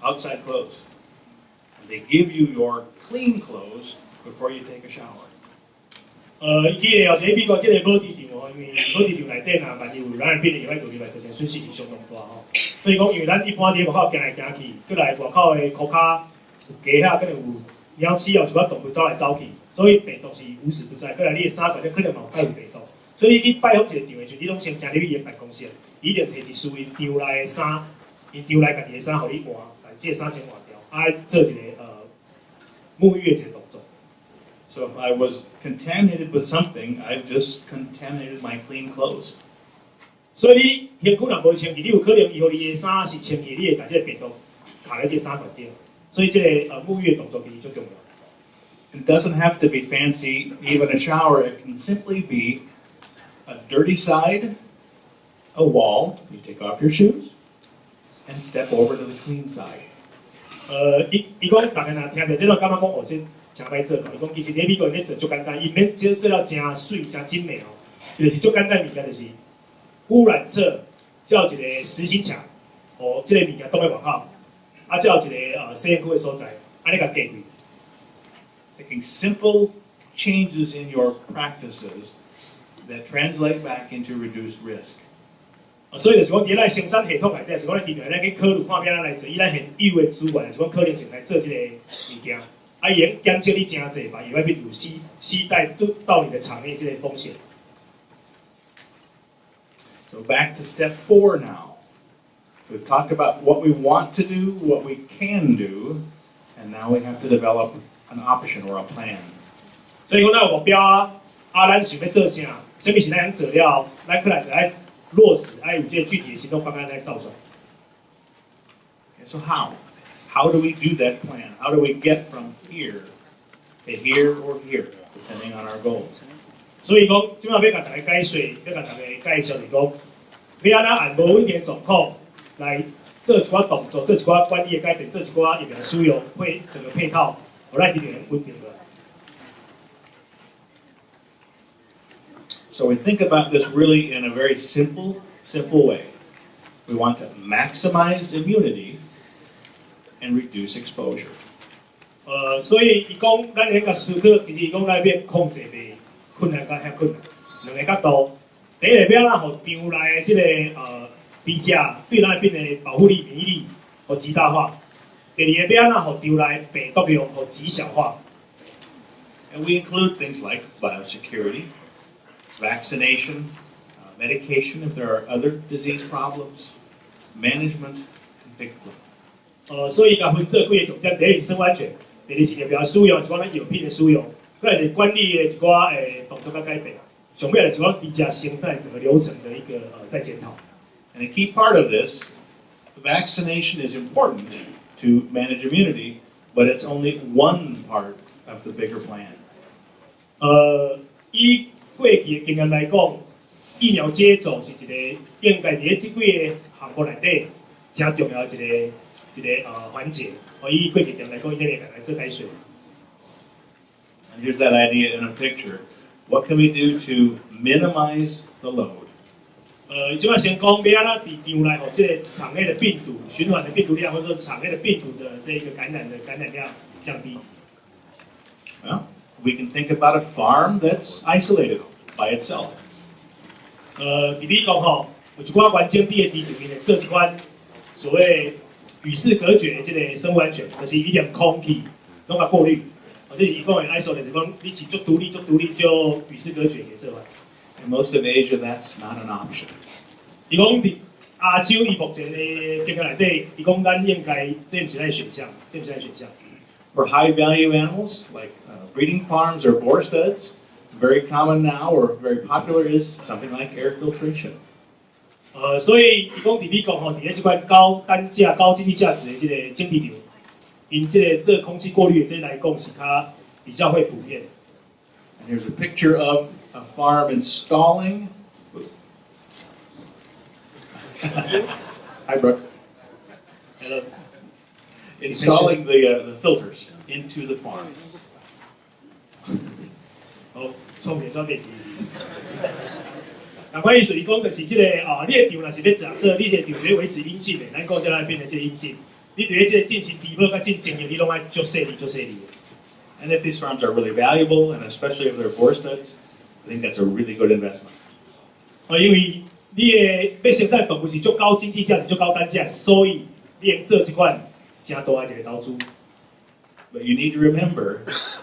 outside clothes. And they give you your clean clothes before you take a shower. 伊记咧后，这美国这个保地场哦，因为保地场内底若万一有咱变成外头入来，造成损失是相当大吼。所以讲，因为咱一般伫外口行来行去，过来外口的裤骹有鸡啊，可能有猫鼠有一寡动物走来走去，所以病毒是无时不在。过来你的衫管可能嘛有带有病毒，所以你去拜访一个场的时候，你拢先行入去伊办公室，伊一定摕一束因丢来的衫，因丢来家己的衫，互你换，把这衫先换掉，做一个沐浴的一个动作。So if I was contaminated with something, I've just contaminated my clean clothes. 所以你身躯若无清气，你有可能以后你的衫是清气，你会把这个病毒卡在这衫管顶。所以这个沐浴的动作其实最重要。It doesn't have to be fancy, even a shower. It can simply be a dirty side, a wall. You take off your shoes and step over to the clean side. 伊讲大家若听着这种感觉讲哦，这真歹做嘛。伊讲其实你美国咧做足简单，伊免做了真水、真精美哦，就是足简单物件，就是污染册，叫一个实心墙，哦，这个物件挡在外口，叫一个洗身躯的所在，安尼甲隔开。Taking simple changes in your practices that translate back into reduced risk. 所以就是讲，伫咱生产系统内底，是讲咱伫咱去考虑看边仔来做，以咱现有的资源，是讲可能性来做这个物件，伊会减少你真侪把有外病毒携带到你的场内这个风险。So back to step 4 now. We've talked about what we want to do, what we can do, and now we have to develop an option or a plan. 所以讲，咱有目标咱想要做啥？什么是咱想做了？咱可来落实，有这个具体的行动方案来照出来。So how? How do we do that plan? How do we get from here to here or here, depending on our goals? 所以讲，即马要甲大家解说，要甲大家介绍是讲，要安怎按无稳定状况来做一寡动作，做一寡管理的改变，做一寡疫苗使用整个配套，互咱一定稳定落来。So we think about this really in a very simple way. We want to maximize immunity and reduce exposure. 所以伊讲，咱应该思考，其实伊讲咱要控制袂困难甲遐困难，两个角度。第一个要咱互场内的这个低价对咱病的保护力、免疫力互极大化。第二个要咱互场内病毒量互极小化。And we include things like biosecurity, vaccination, medication if there are other disease problems, management, and big flow. 所以甲分做几个重点：第一，生物安全；第二是疫苗使用，一寡咱药品的使用；再来是管理的一寡动作甲改变；上面来是讲低价生产整个流程的一个再检讨。And a key part of this, vaccination is important to manage immunity, but it's only one part of the bigger plan. 以过去的经验来讲，疫苗接种是一个应该伫即几个项目内底真重要的一个环节。以过去经验来讲，伊咧来做解说。And here's that idea in a picture. What can we do to minimize the load? 即摆先讲要安怎伫场内，互这个场内的病毒循环的病毒量，或者说场内的病毒的这个感染量降低。Well, we can think about a farm that's isolated by itself. 伫你讲吼，有一寡完整地的地场面做一款所谓与世隔绝的这个生物安全，就是伊连空气拢甲过滤。或者是讲的 isolate， 就是讲你是足独立、就与世隔绝的做法。In most of Asia, that's not an option. 伊讲伫亚洲，伊目前的经验内底，伊讲咱应该这不是咱的选项，这不是咱的选项。For high-value animals like breeding farms or boar studs, very common now or very popular is something like air filtration. 所以伊讲伫你讲吼，伫咧即款高单价、高经济价值的这个经济场，因这个做空气过滤的这来讲是较比较会普遍。And here's a picture of a farm installing. Hi, Brooke. Hello. Installing the filters into the farm. 好，聪明，那关于水工就是这个你的场若是要假设你的场是要维持阴性的，咱讲叫咱变成这阴性。你对这进行低保甲进精油，你拢爱足细腻。And if these farms are really valuable, and especially if they're boar studs, I think that's a really good investment. 因为你的要生产动物是足高经济价值、足高单价，所以你用做这款真大的一个投资。But you need to remember,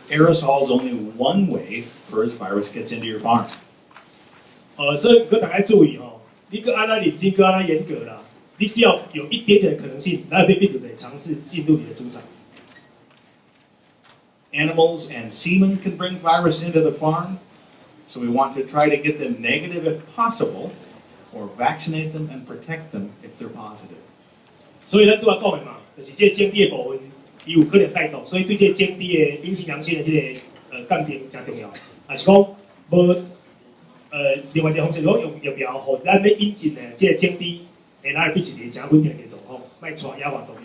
aerosol is only one way PRRS virus gets into your farm. 所以大家注意哦，你个安那认真，个安那严格啦，你只要有一点点的可能性，蓝耳病病毒得尝试进入你的猪场。Animals and semen can bring virus into the farm, so we want to try to get them negative if possible, or vaccinate them and protect them if they're positive. 所以咱拄仔讲的嘛，就是这种子的部分，伊有可能带动，所以对这种子的阴性阳性的这个鉴定真重要。也是讲无另外一个方式，如果用疫苗，互咱要引进的这个种子，会蓝耳病是一个真稳定的状况，莫带野外动物。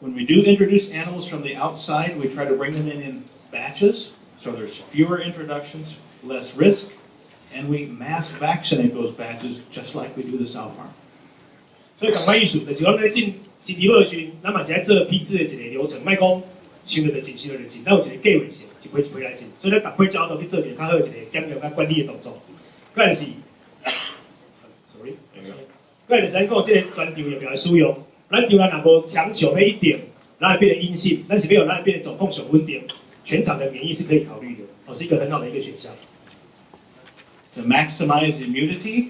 When we do introduce animals from the outside, we try to bring them in batches, so there's fewer introductions, less risk, and we mass vaccinate those batches just like we do the sow farm. 所以同款意思，就是讲咧进新猪母的时，咱嘛是爱做批次的一个流程，莫讲想到就进，想到就进，咱有一个计划性，一批一批来进。所以咱逐批照都去做一个较好一个检验甲管理的动作。再就是，sorry，再就是咱讲这个全场疫苗的使用。咱场内若无强求要一定蓝耳病的阴性，但是要有蓝耳病的总控上稳定，全场的免疫是可以考虑的，是一个很好的一个选项。To maximize immunity,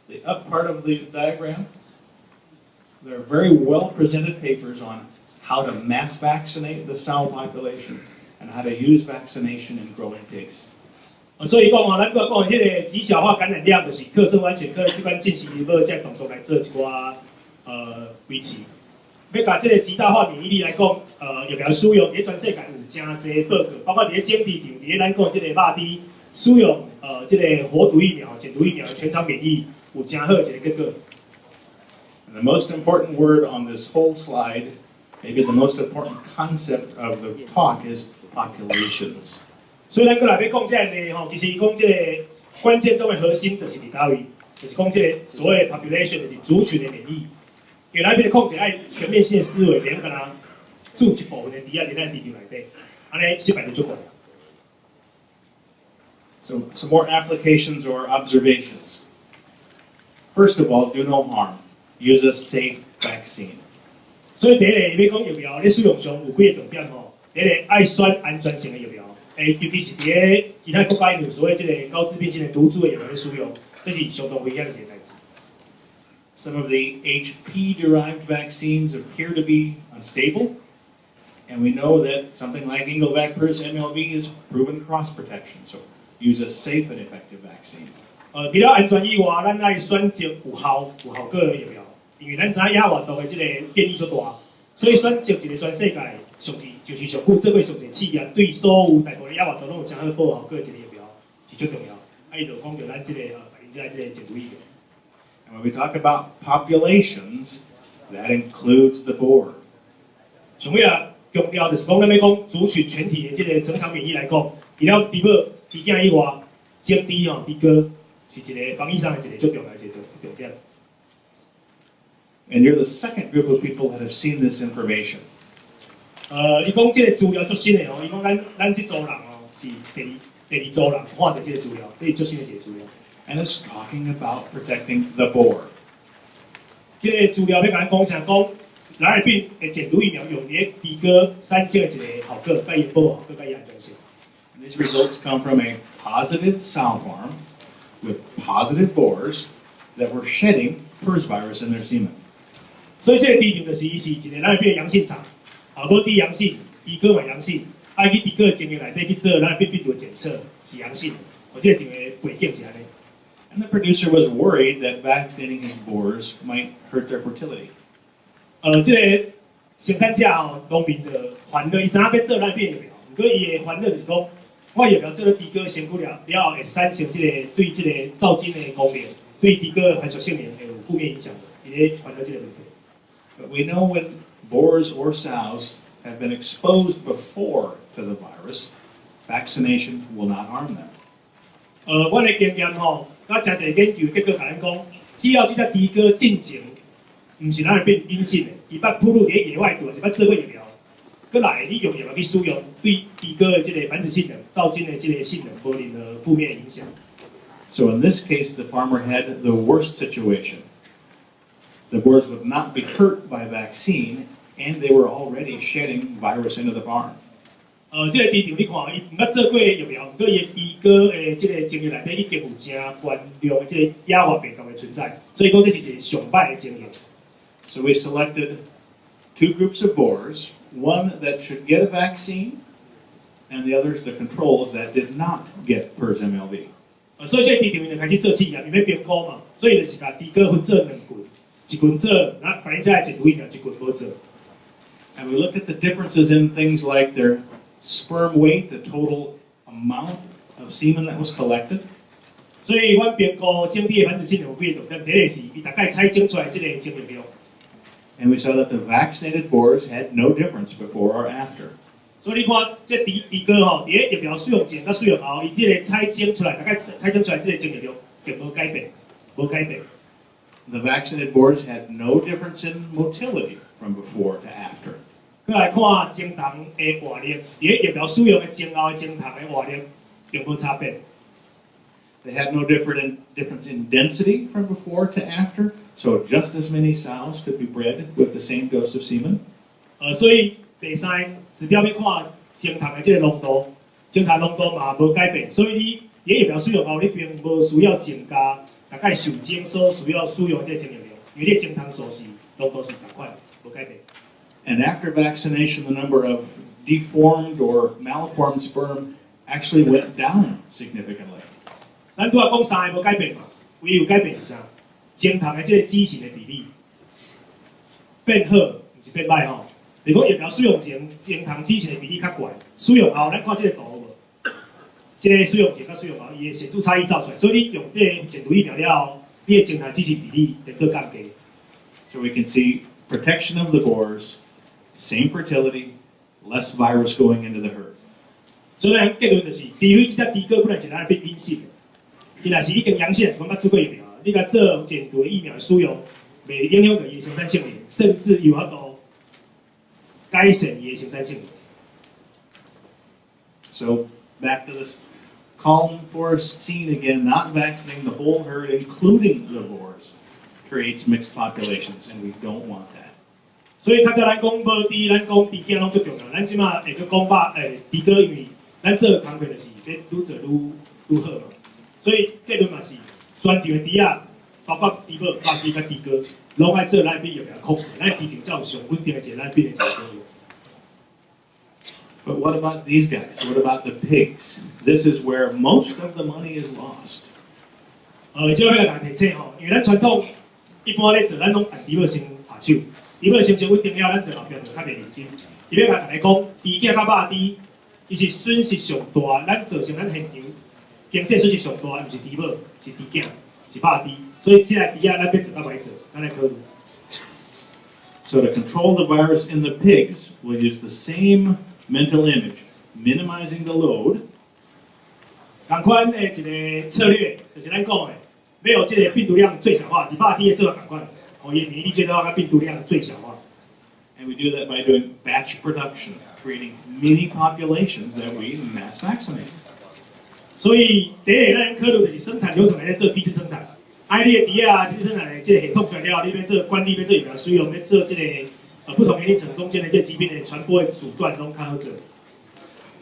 the up part of the diagram, there are very well presented papers on how to mass vaccinate the sow population and how to use vaccination in growing pigs. 所以讲嘛，咱讲迄个极小化感染量，就是课程完全靠这款进行一个这动作来做一寡维持。要甲这个极大化免疫力来讲，疫苗使用伫全世界有真侪报告，包括伫咧种地场，伫咧咱讲这个肉猪使用这个活毒疫苗、减毒疫苗全场免疫有真好一个结果。And the most important word on this whole slide, maybe the most important concept of the talk, is populations. 所以咱过来要讲这个呢，吼，其实讲这个关键中的核心就是伫倒位，就是讲这个所谓 population 就是族群的免疫。原来的控制爱全面性的思维，免可能注一部分的敌在咱地球内底，安尼失败就足够。So some more applications or observations. First of all, do no harm. Use a safe vaccine. 所以第一个要讲疫苗，你使用上有几个重点吼。第一个爱选安全性的疫苗，尤其是伫咧其他国家有所谓这个高致病性的毒株的疫苗的使用，这是相当危险的一个代志。Some of the HP-derived vaccines appear to be unstable, and we know that something like Engelbach PRRS MLV is proven cross-protection, so use a safe and effective vaccine. 除了安全以外，咱爱选择有效果的疫苗，因为咱知影野活动的这个变异足大，所以选择一个全世界上就是上久做过上个企业，对所有大部分野活动拢有真好保护效果的一个疫苗是最重要。伊就讲到咱这个百灵佳这个减毒疫苗。And when we talk about populations, that includes the boar. 上尾啊，强调就是讲，咱要讲族群全体的这个整场免疫来讲，除了猪母、猪囝以外，种猪吼、猪哥是一个防疫上的一个最重要的一个重点。And you're the second group of people that have seen this information. 伊讲这个资料最新的哦，伊讲咱这组人哦是第二组人看到这个资料，这是最新的一个资料。And it's talking about protecting the boar. 这个资料要甲咱讲啥？讲蓝耳病的减毒疫苗用伫猪哥3种的一个效果，甲伊保护效果，甲伊安全性。And these results come from a positive sow farm with positive boars that were shedding PRRS virus in their semen. 所以这个猪场就是伊是一个蓝耳病的阳性场，无猪阳性，猪哥嘛阳性，爱去猪哥的经验内底去做蓝耳病病毒的检测是阳性，这个场的背景是安尼。And the producer was worried that vaccinating his boars might hurt their fertility. 这个生产者吼，农民的烦恼，伊知影要做蓝耳病疫苗，不过伊的烦恼就是讲，我疫苗做了猪哥身躯了后，会产生这个对这个造精的功能，对猪哥的繁殖性能会有负面影响的，伊咧烦恼这个问题。But we know when boars or sows have been exposed before to the virus, vaccination will not harm them. 我的经验吼，我真侪研究结果甲咱讲，只要这只猪哥进前，唔是咱会变阴性的，伊捌暴露伫野外，还是捌做过疫苗，过来你用疫苗去使用，对猪哥的这个繁殖性能、造精的这个性能无任何负面影响。So in this case, the farmer had the worst situation. The boars would not be hurt by vaccine, and they were already shedding virus into the farm. 这个猪场你看，伊毋捌做过疫苗，不过伊猪的这个经验内底已经有真悬量的这个亚化病毒的存在，所以讲这是一个上歹的经验。So we selected 2 groups of boars, one that should get a vaccine, and the others the controls that did not get PRRS MLV. 所以这个猪场就开始做试验，因为评估嘛，所以就是把猪哥分做2群，一群做，那百灵佳的减毒疫苗，一群无做。And we looked at the differences in things like their sperm weight, the total amount of semen that was collected. 所以阮评估整体的繁殖性有几个特点，第一个是伊大概采精出来这个精液量。And we saw that the vaccinated boars had no difference before or after. 所以你看，这猪哥吼，伫个疫苗使用前甲使用后，伊这个采精出来，大概采精出来这个精液量并无改变，无改变。The vaccinated boars had no difference in motility from before to after. 再来看精糖的活力，伫个疫苗使用的前后的精糖的活力并无差别。They had no difference in density from before to after, so just as many sows could be bred with the same dose of semen. 所以第三指标要看精糖的这个浓度，精糖浓度嘛无改变，所以你疫苗使用后，你并无需要增加大概受精所需要使用的这个精液量，因为你精糖素是浓度是同款，无改变。And after vaccination, the number of deformed or malformed sperm actually went down significantly. 咱拄仔讲三个无改变嘛，唯一有改变是啥？精糖的这个畸形的比例变好，毋是变歹吼。如果疫苗使用前精糖畸形的比例较悬，使用后咱看这个图有无？这个使用前甲使用后，伊的显著差异照出来。所以你用这个减毒疫苗了后，你的精糖畸形比例会更降低。So we can see protection of the boars, same fertility, less virus going into the herd. 所以咱结论就是，除非这只猪哥本来是咱变阴性的，伊若是已经阳性，是讲捌做过疫苗，你甲做减毒的疫苗的使用，袂影响到伊的生产性能，甚至有法度改善伊的生产性能。So back to this calm forest scene again, not vaccinating the whole herd, including the boars, creates mixed populations, and we don't want that. 所以较早咱讲无猪，咱讲猪囝拢最重要。咱即马会去讲猪哥，因为咱做工课就是要愈做愈好嘛。所以结论嘛是，全场的猪仔，包括猪母、肉猪甲猪哥，拢爱做咱疫苗控制，咱猪场才有上稳定的一个咱病的一个生活。But what about these guys? What about the pigs? This is where most of the money is lost. 即要来提醒吼，因为咱传统一般咧做，咱拢按猪母先下手，猪母先生稳定了，咱对后壁就较袂认真。伊要甲大家讲，猪囝甲肉猪，伊是损失上大，咱造成咱现场经济损失上大，毋是猪母，是猪囝，是肉猪。所以即个猪仔咱要做甲歹做，咱来考虑。So to control the virus in the pigs, we'll use the same mental image, minimizing the load. 同款的一个策略，就是咱讲的，要有这个病毒量最小化，你肉猪的做法同款，互伊免疫力最高，甲病毒量最小化。And we do that by doing batch production, creating mini populations that we mass vaccinate. 所以第一个咱考虑就是生产流程来做第一次生产，你的猪仔第一次生产的这个系统出来了，你要做管理，要做疫苗使用，要做这个不同年龄层中间的这疾病的传播的阻断，拢较好做。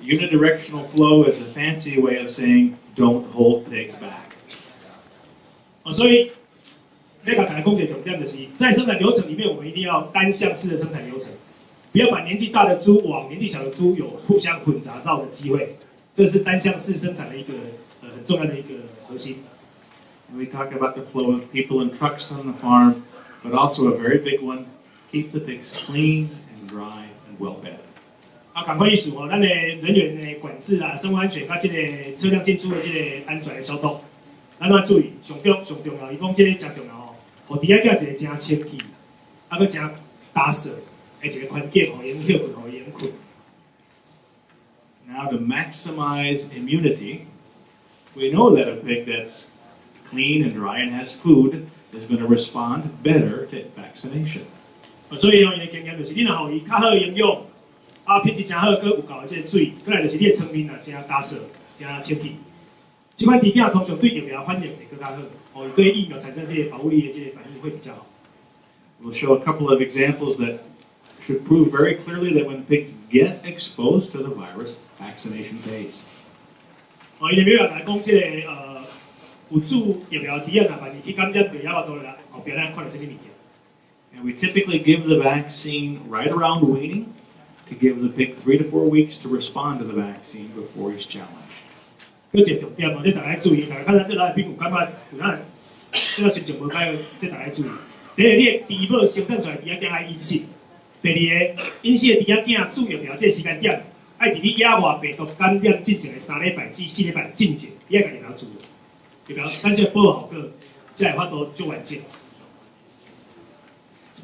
Unidirectional flow is a fancy way of saying don't hold pigs back. 所以要甲大家讲一个重点，就是在生产流程里面，我们一定要单向式的生产流程，不要把年纪大的猪往年纪小的猪有互相混杂到的机会，这是单向式生产的一个很重要的一个核心。And we talk about the flow of people and trucks on the farm, but also a very big one, keep the pigs clean and dry and well fed. 赶快意思哦，咱的人员的管制啊、生活安全，甲这个车辆进出的这个安全的消毒，咱要注意。上重要，伊讲这个真重要哦，互猪仔叫一个真清气，搁真打扫的一个环境，互因休困，互因困。Now to maximize immunity, we know that a pig that's clean and dry and has food is going to respond better to vaccination. 所以伊的经验就是，你若互伊较好的营养。品质真好，佮有够的这个水，过来就是你的床面啊，真打扫，真清气。这款猪囝通常对疫苗反应会更加好，哦，对疫苗产生这些保护力的这些反应会比较好。We'll show a couple of examples that should prove very clearly that when pigs get exposed to the virus, vaccination pays. 因为要来讲这个有注疫苗第一啊，万一去感染就也话多啦，后边咱看到什么物件？ And we typically give the vaccine right around weaning to give the pig 3 to 4 weeks to respond to the vaccine before he's challenged. 嗰一个重点哦，即大家注意，大家看到这蓝耳病有感觉有咱这个心情无解，这大家注意。第一，你的猪母生产出来猪仔囝爱阴性；第二个，阴性的猪仔囝注疫苗这个时间点，爱伫你野外病毒感染进前的3礼拜至4礼拜进前，你爱甲疫苗注，疫苗产生保护效果，才会法度足完整。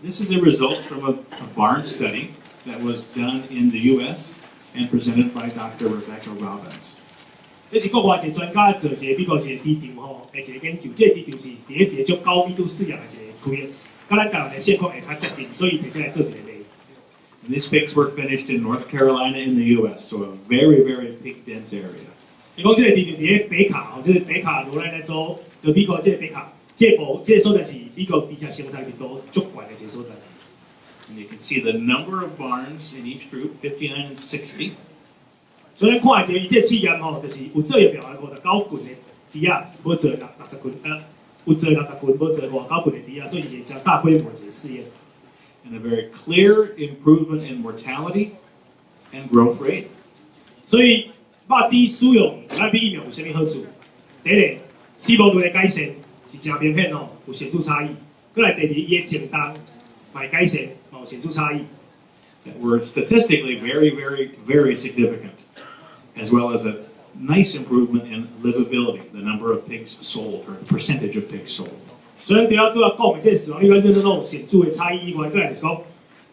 This is the results from a barn study that was done in the U.S. and presented by Dr. Rebecca Robbins. 这是国外一个专家做一个美国一个市场吼，的一个研究，这个市场是伫一个足高密度饲养的一个区域，甲咱台湾的现况会较接近，所以摕这来做一个例。And these pigs were finished in North Carolina in the U.S., so a very, very pig-dense area. 伊讲这个市场伫北卡吼，就是北卡罗来州，就美国这个北卡，这个所在是美国猪只生产密度足悬的一个所在。 And you can see the number of barns in each group, 59 and 60. 所以咱看到伊这试验吼，就是有做疫苗的59群的猪仔，无做60群，有做60群，无做59群的猪仔，所以是一个大规模的一个试验。 And a very clear improvement in mortality and growth rate. 所以肉猪使用蓝耳病疫苗有啥物好处？第一，死亡率的改善是真明显哦，有显著差异。过来第二，伊的情重买改善嘛有显著差异。 That were statistically very, very, very significant, as well as a nice improvement in livability, the number of pigs sold or the percentage of pigs sold. 所以对啊讲的这死亡率跟这种显著的差异以外，过来就是讲，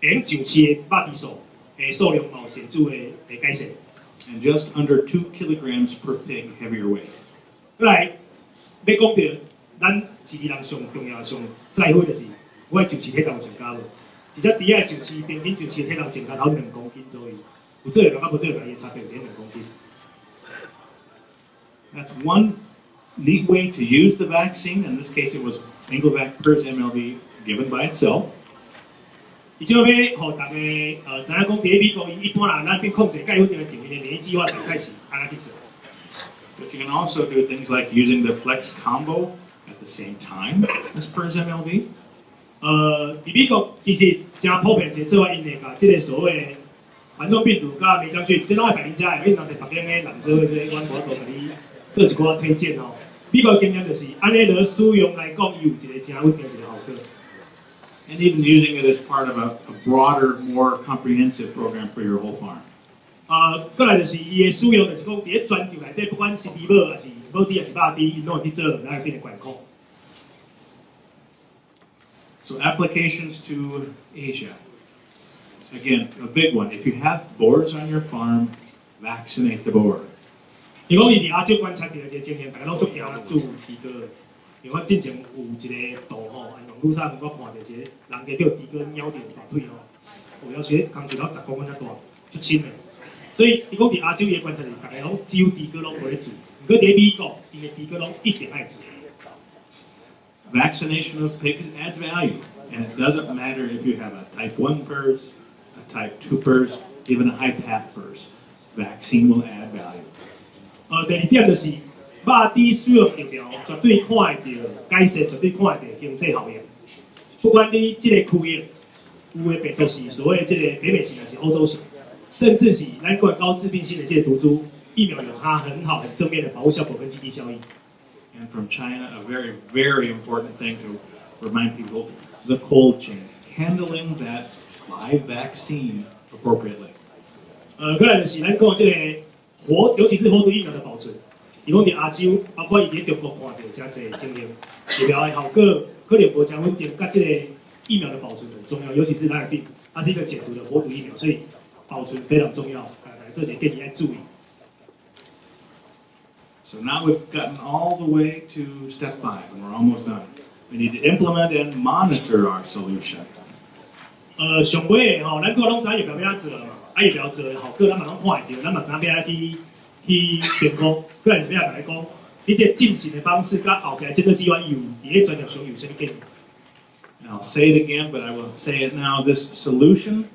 连上市的肉猪数的数量嘛有显著的改善。 And just under 2 kilograms per pig heavier weight. 过来要讲到咱饲人上重要上在乎的是，我的上市体重有增加无？ 一只猪仔上市平均上市体重增加到2公斤左右，有做疫苗甲无做疫苗伊差别有2公斤。 That's one neat way to use the vaccine. In this case, it was Engelvac PERS MLV given by itself. 伊即要互大家知影讲，伫美国一般人咱变控制介稳定的场面的免疫计划，大概是安怎去做。 But you can also do things like using the flex combo at the same time as PERS MLV. 伫美国其实真普遍一个做法，因会甲即个所谓的冠状病毒甲梅将军，即拢系百灵佳的，因若伫别间的人做伙，即阮我都甲你做一寡推荐哦。美国经验就是安尼落使用来讲，伊有一个真稳定一个效果。 And even using it as part of a broader, more comprehensive program for your whole farm. 过来就是伊的使用，就是讲伫咧全球内底，不管是猪母还是母猪还是肉猪，因拢会去做蓝耳病的管控。 So applications to Asia. Again, a big one. If you have boars on your farm, vaccinate the boar. 伊讲伊伫亚洲观察到一个情形，大家拢足惊注猪哥。因为我之前有一个图吼，网络上我看到一个人家叫猪哥咬着大腿吼，有要说扛住到10公分遐大，足轻的。所以伊讲伫亚洲伊观察是，大家拢只有猪哥拢无咧做，不过伫美国，伊的猪哥拢一定爱做。 Vaccination of pigs adds value, and it doesn't matter if you have a type 1 PERS, a type 2 PERS, even a high path PERS. Vaccine will add value. 第二点就是，肉猪使用疫苗绝对看会到改善，绝对看会到经济效益。不管你这个区域有的病毒是所谓这个北美型还是欧洲型，甚至是咱个高致病性的这个毒株，疫苗有它很好、很正面的保护效果跟积极效益。 And from China, a very, very important thing to remind people, the cold chain, handling that live vaccine appropriately. 过来就是咱讲这个尤其是活毒疫苗的保存。伊讲伫亚洲，包括伊伫中国看到真侪经验，疫苗的效果可能无真稳定，甲这个疫苗的保存很重要，尤其是蓝耳病，它是一个解毒的活毒疫苗，所以保存非常重要。这点建议要注意。 So now we've gotten all the way to step 5, and we're almost done. We need to implement and monitor our solution. 上尾的吼，咱个拢知疫苗要做嘛，疫苗做的效果咱嘛拢看会到，咱嘛知要去评估。个人是要来讲，你这进行的方式，甲后边这个计划有伫咧专业上有啥物建议？ And I'll say it again, but I will say it now. This solution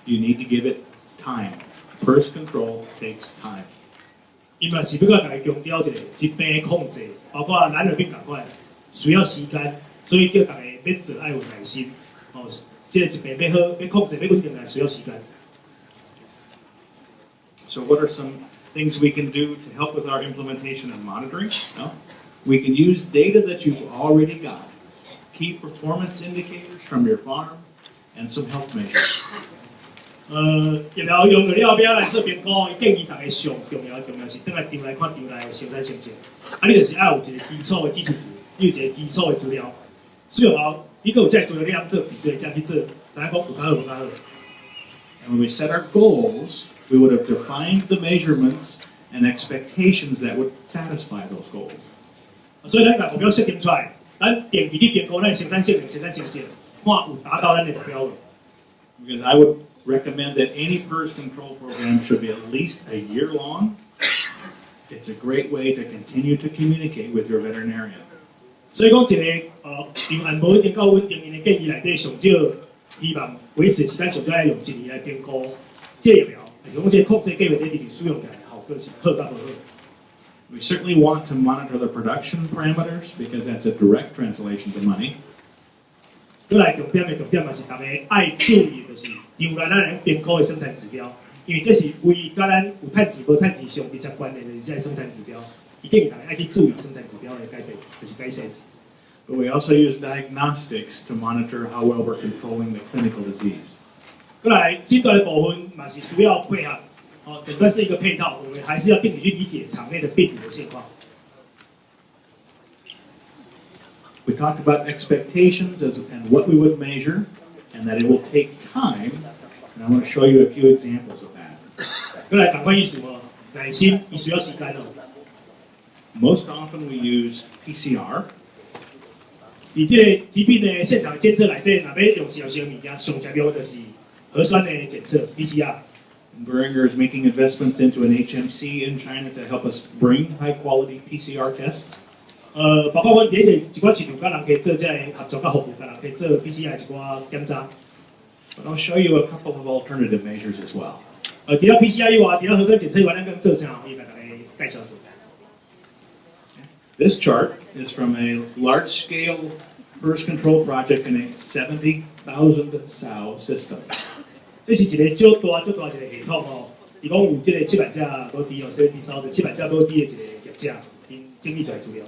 you need to give it time. PRRS control takes time. 伊嘛是要甲大家强调一个疾病的控制，包括蓝耳病同款，需要时间，所以叫大家要做爱有耐心。哦，这个疾病要好，要控制，要稳定来需要时间。So what are some things we can do to help with our implementation and monitoring? Well, we can use data that you've already got, key performance indicators from your farm, and some health measures. 疫苗用了了后来做评估，伊建议大家上重要是倒来场来看场内的生产成绩。啊，你就是要有一个基础的基础值，你有一个基础的资料，最后你有这资料做比对，再去做，知影讲有较好无较好。And when we set our goals, we would have defined the measurements and expectations that would satisfy those goals. 所以咱把目标设定出来，咱定期去评估咱生产性能、生产成绩，看有达到咱的目标无。Because I would recommend that any PRRS control program should be at least a year long. It's a great way to continue to communicate with your veterinarian. 所以讲一个场案无一定够稳定，因的建议内底上少希望维持时间上少要用1年来评估这疫苗，用这控制计划在直直使用起来效果是好甲无好。We certainly want to monitor the production parameters because that's a direct translation to money. 过来重点嘛是大家爱注意，就是场内咱评估的生产指标，因为这是为甲咱有趁钱无趁钱上直接关联的这生产指标，伊建议大家爱去注意生产指标的改变，就是改善。But we also use diagnostics to monitor how well we're controlling the clinical disease. 过来诊断的部分嘛是需要配合，诊断是一个配套，我们还是要定期去理解场内的病理的现况。We talked about expectations and what we would measure, and that it will take time. And I want to show you a few examples of that. 过来赶快意思哦，耐心，伊需要时间哦。Most often we use PCR. 以这个疾病的现场监测内底，若要用时候物件，上重要就是核酸的检测 PCR. Boehringer is making investments into an HMC in China to help us bring high-quality PCR tests. 包括阮伫一寡市场甲人去做这个合作甲服务，甲人去做 PCR 一寡检查。But I'll show you a couple of alternative measures as well. 除了 PCR 以外，除了核酸检测以外，咱更做啥？我甲大家介绍做。This chart is from a large-scale PRRS control project in a 70,000 sow system. 这是一个足大一个系统哦，伊讲有这个700只母猪哦，70,000 700只母猪的一个业者，因整理出来资料。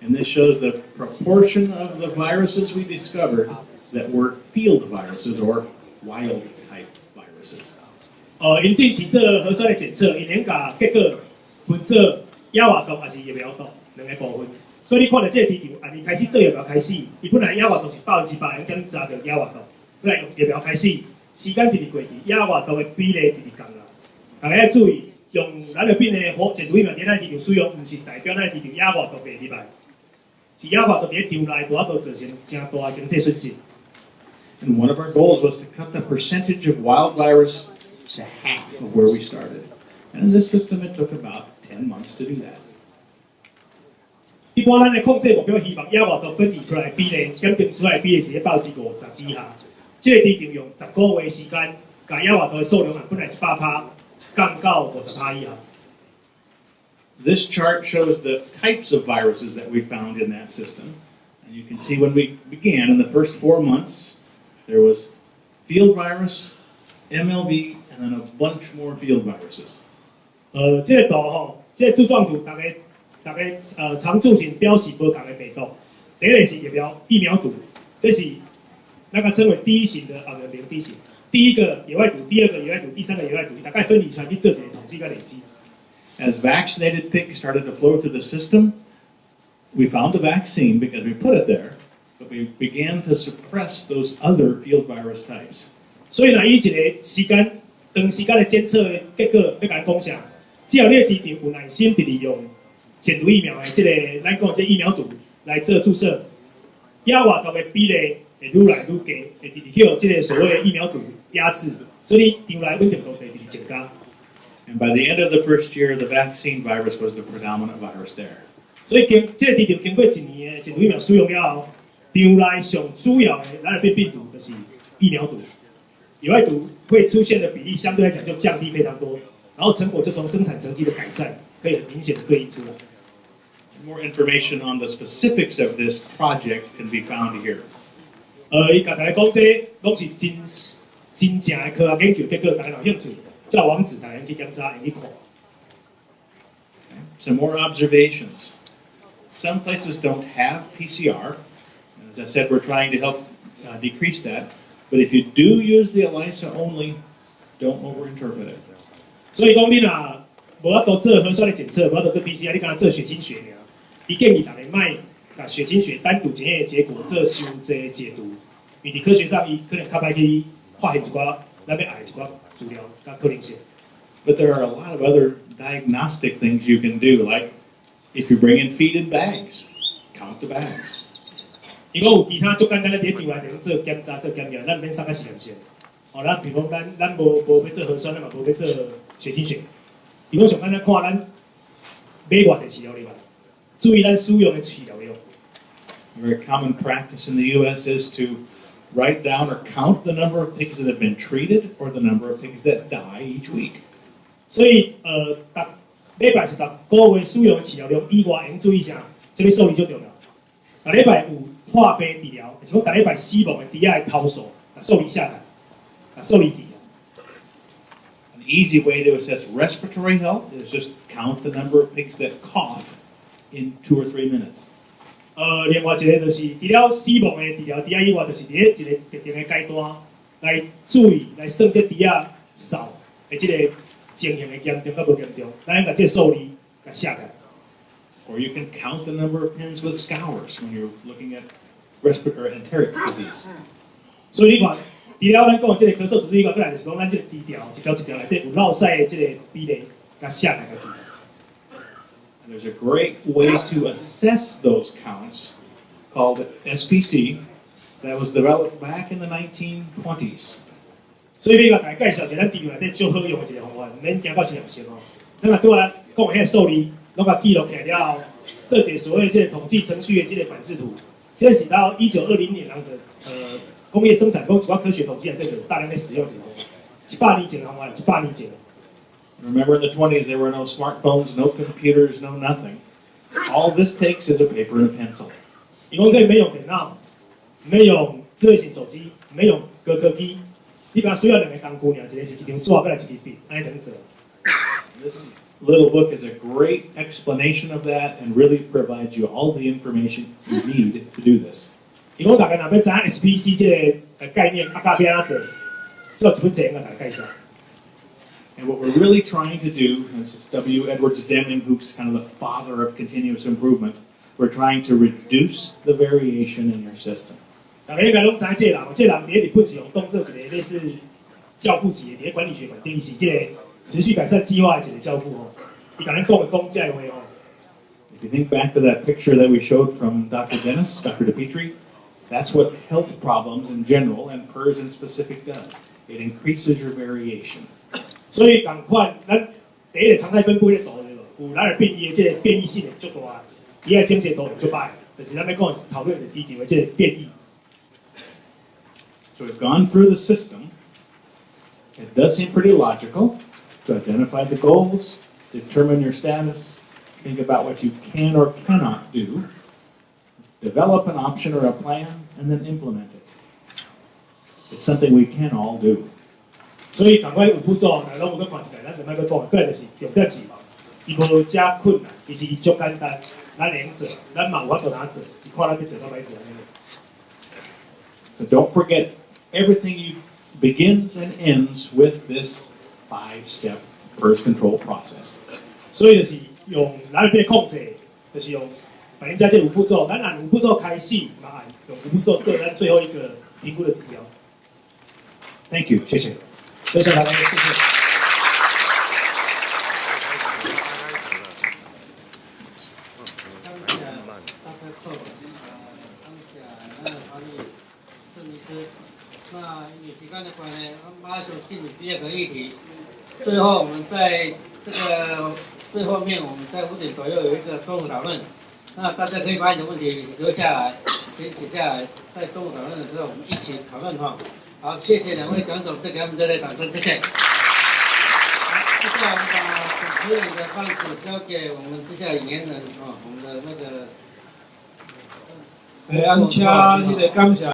And this shows the proportion of the viruses we discovered that were field viruses or wild-type viruses. 因定期做核酸的检测，因能把结果分做野活毒还是疫苗毒两个部分。所以你看到这个市场，按你开始做疫苗开始，伊本来野活毒是100%检查到野活毒，后来用疫苗开始，时间直直过去，野活毒的比例直直降啦。大家要注意，用咱的病的减毒疫苗在咱市场使用，唔是代表咱市场野活毒袂入来。是野活毒在场内无法度造成真大的经济损失。And one of our goals was to cut the percentage of wild virus to half of where we started. And in this system, it took about 10 months to do that. 一般咱的控制目标希望野活毒分离出来比例，检定出来比例是50%以下。这个市场用10个月时间，把野活毒的数量本来100%降到50%以下。This chart shows the types of viruses that we found in that system. And you can see when we began in the first 4 months, there was field virus, MLV, and then a bunch more field viruses. 这个图吼，这个柱状图大概常驻型标示不同的病毒。第一个是疫苗毒，这是那个称为第一型的第一型。第一个野外毒，第二个野外毒，第三个野外毒，大概分离出来去做一个统计跟累积。As vaccinated pigs started to flow through the system, we found the vaccine because we put it there, but we began to suppress those other field virus types. 所以呢，以一个长时间的监测的结果要甲咱讲啥？只要你的市场有耐心，直直用减毒疫苗的这个咱讲这疫苗毒来做注射，野活毒的比例会愈来愈低，会直直去这个所谓的疫苗毒压制，所以场内稳定度会直直增加。And by the end of the first year, the vaccine virus was the predominant virus there. 所以这个市场经过1年的减毒疫苗使用了后，场内上主要的蓝耳病病毒就是疫苗毒，野外毒会出现的比例相对来讲就降低非常多，然后成果就从生产成绩的改善可以很明显的对应出来。More information on the specifics of this project can be found here. 伊甲大家讲，这拢是真正的科学研究结果，大家有兴趣，这网址大家去检查，去看。Some more observations. Some places don't have PCR. As I said, we're trying to help decrease that. But if you do use the ELISA only, don't overinterpret it. 所以讲，你若无法度做核酸的检测，无法度做 PCR， 你敢若做血清学尔。伊建议大家莫甲血清学单独检验的结果做伤济解读，因为伫科学上伊可能较歹去发现一寡咱要爱一寡资料甲可能性。But there are a lot of other diagnostic things you can do, like if you bring in feed in bags, count the bags. 伊讲有其他足简单的伫场内做检查、做检验，咱免送到实验室。哦，咱比如咱无要做核酸，咱嘛无要做血清学。伊讲上简单看咱买偌济饲料哩嘛。注意咱使用的饲料用。A very common practice in the U.S. is to write down or count the number of pigs that have been treated or the number of pigs that die each week. 所以逐礼拜是逐个月使用的饲料量以外，应注意啥？这个数字最重要。逐礼拜有化病治疗，是讲逐礼拜死亡的猪仔的头数，数字下来，数字记。An easy way to assess respiratory health is just count the number of pigs that cough in 2 or 3 minutes. 另外一个就是除了死亡的治疗猪仔以外，就是伫一个特定的阶段来注意来算这猪仔扫的这个情形的严重甲无严重，咱甲这数字甲写下来。Or you can count the number of pins with scours when you're looking at respiratory enteric disease. 所以你看，除了咱讲的这个咳嗽指数以外，再来就是讲咱这个低调一条一条内底有落屎的这个比例，甲写下来个。There's a great way to assess those counts called SPC that was developed back in the 1920s. 所以要甲大家介绍一下咱地球内底最好用的一个方法，免行到实验室哦。咱若拄啊讲迄个数字，拢甲记录起来了后，做一个所谓这个统计程序的这个版制图，这是到1920年人的工业生产讲一寡科学统计内底就大量在使用这个方法，100年前的方法，100年前。Remember in the 20s, there were no smartphones, no computers, no nothing. All this takes is a paper and a pencil. 伊讲这没用电脑，没用智慧型手机，没用高科技，你甲需要两个工具尔，一个是一张纸，再来一支笔，安尼怎做？This little book is a great explanation of that and really provides you all the information you need to do this. 伊讲大家若要知影 SPC 这个概念，甲要安怎做，做一本册甲大家介绍。And what we're really trying to do, and this is W. Edwards Deming, who's kind of the father of continuous improvement, we're trying to reduce the variation in your system. 大家应该拢知这人，这人伫日本是用当做一个类似教父级的，伫管理学本定义是这个持续改善计划的一个教父哦。伊甲咱讲这样的话哦。If you think back to that picture that we showed from Dr. Dennis, Dr. DePietri, that's what health problems in general and PERS in specific does. It increases your variation. 所以同款，咱第一个常态分布的图有蓝耳病伊的这个变异性足大，伊个症结图足歹，就是咱要讲讨论的低调的这个变异。So we've gone through the system. It does seem pretty logical to identify the goals, determine your status, think about what you can or cannot do, develop an option or a plan, and then implement it. It's something we can all do. 所以，赶快有步骤，来拢有个看起来，咱就卖个讲，过来就是重点是，伊无加困难，其实伊足简单，咱能做，咱嘛有法度哪做，是看咱要做到歹做安尼。So don't forget, everything begins and ends with this 5-step birth control process. 所以就是用蓝耳病的控制，就是用百灵佳这5步骤，咱按5步骤开始，嘛按用5步骤做咱最后一个评估的指标。Thank you，谢谢。谢谢大家，谢谢。那因为时间的关系，马上进入第2个议题。最后，我们在这个最后面，我们在5点左右有一个中午讨论。那大家可以把你的问题留下来，先写下来，在中午讨论的时候，我们一起讨论哈。好，谢谢两位讲总，再给他们热烈掌声，谢谢。好，接下来我们把主持人的棒子交给我们接下来引言人啊，我们的那个。按车迄个感谢。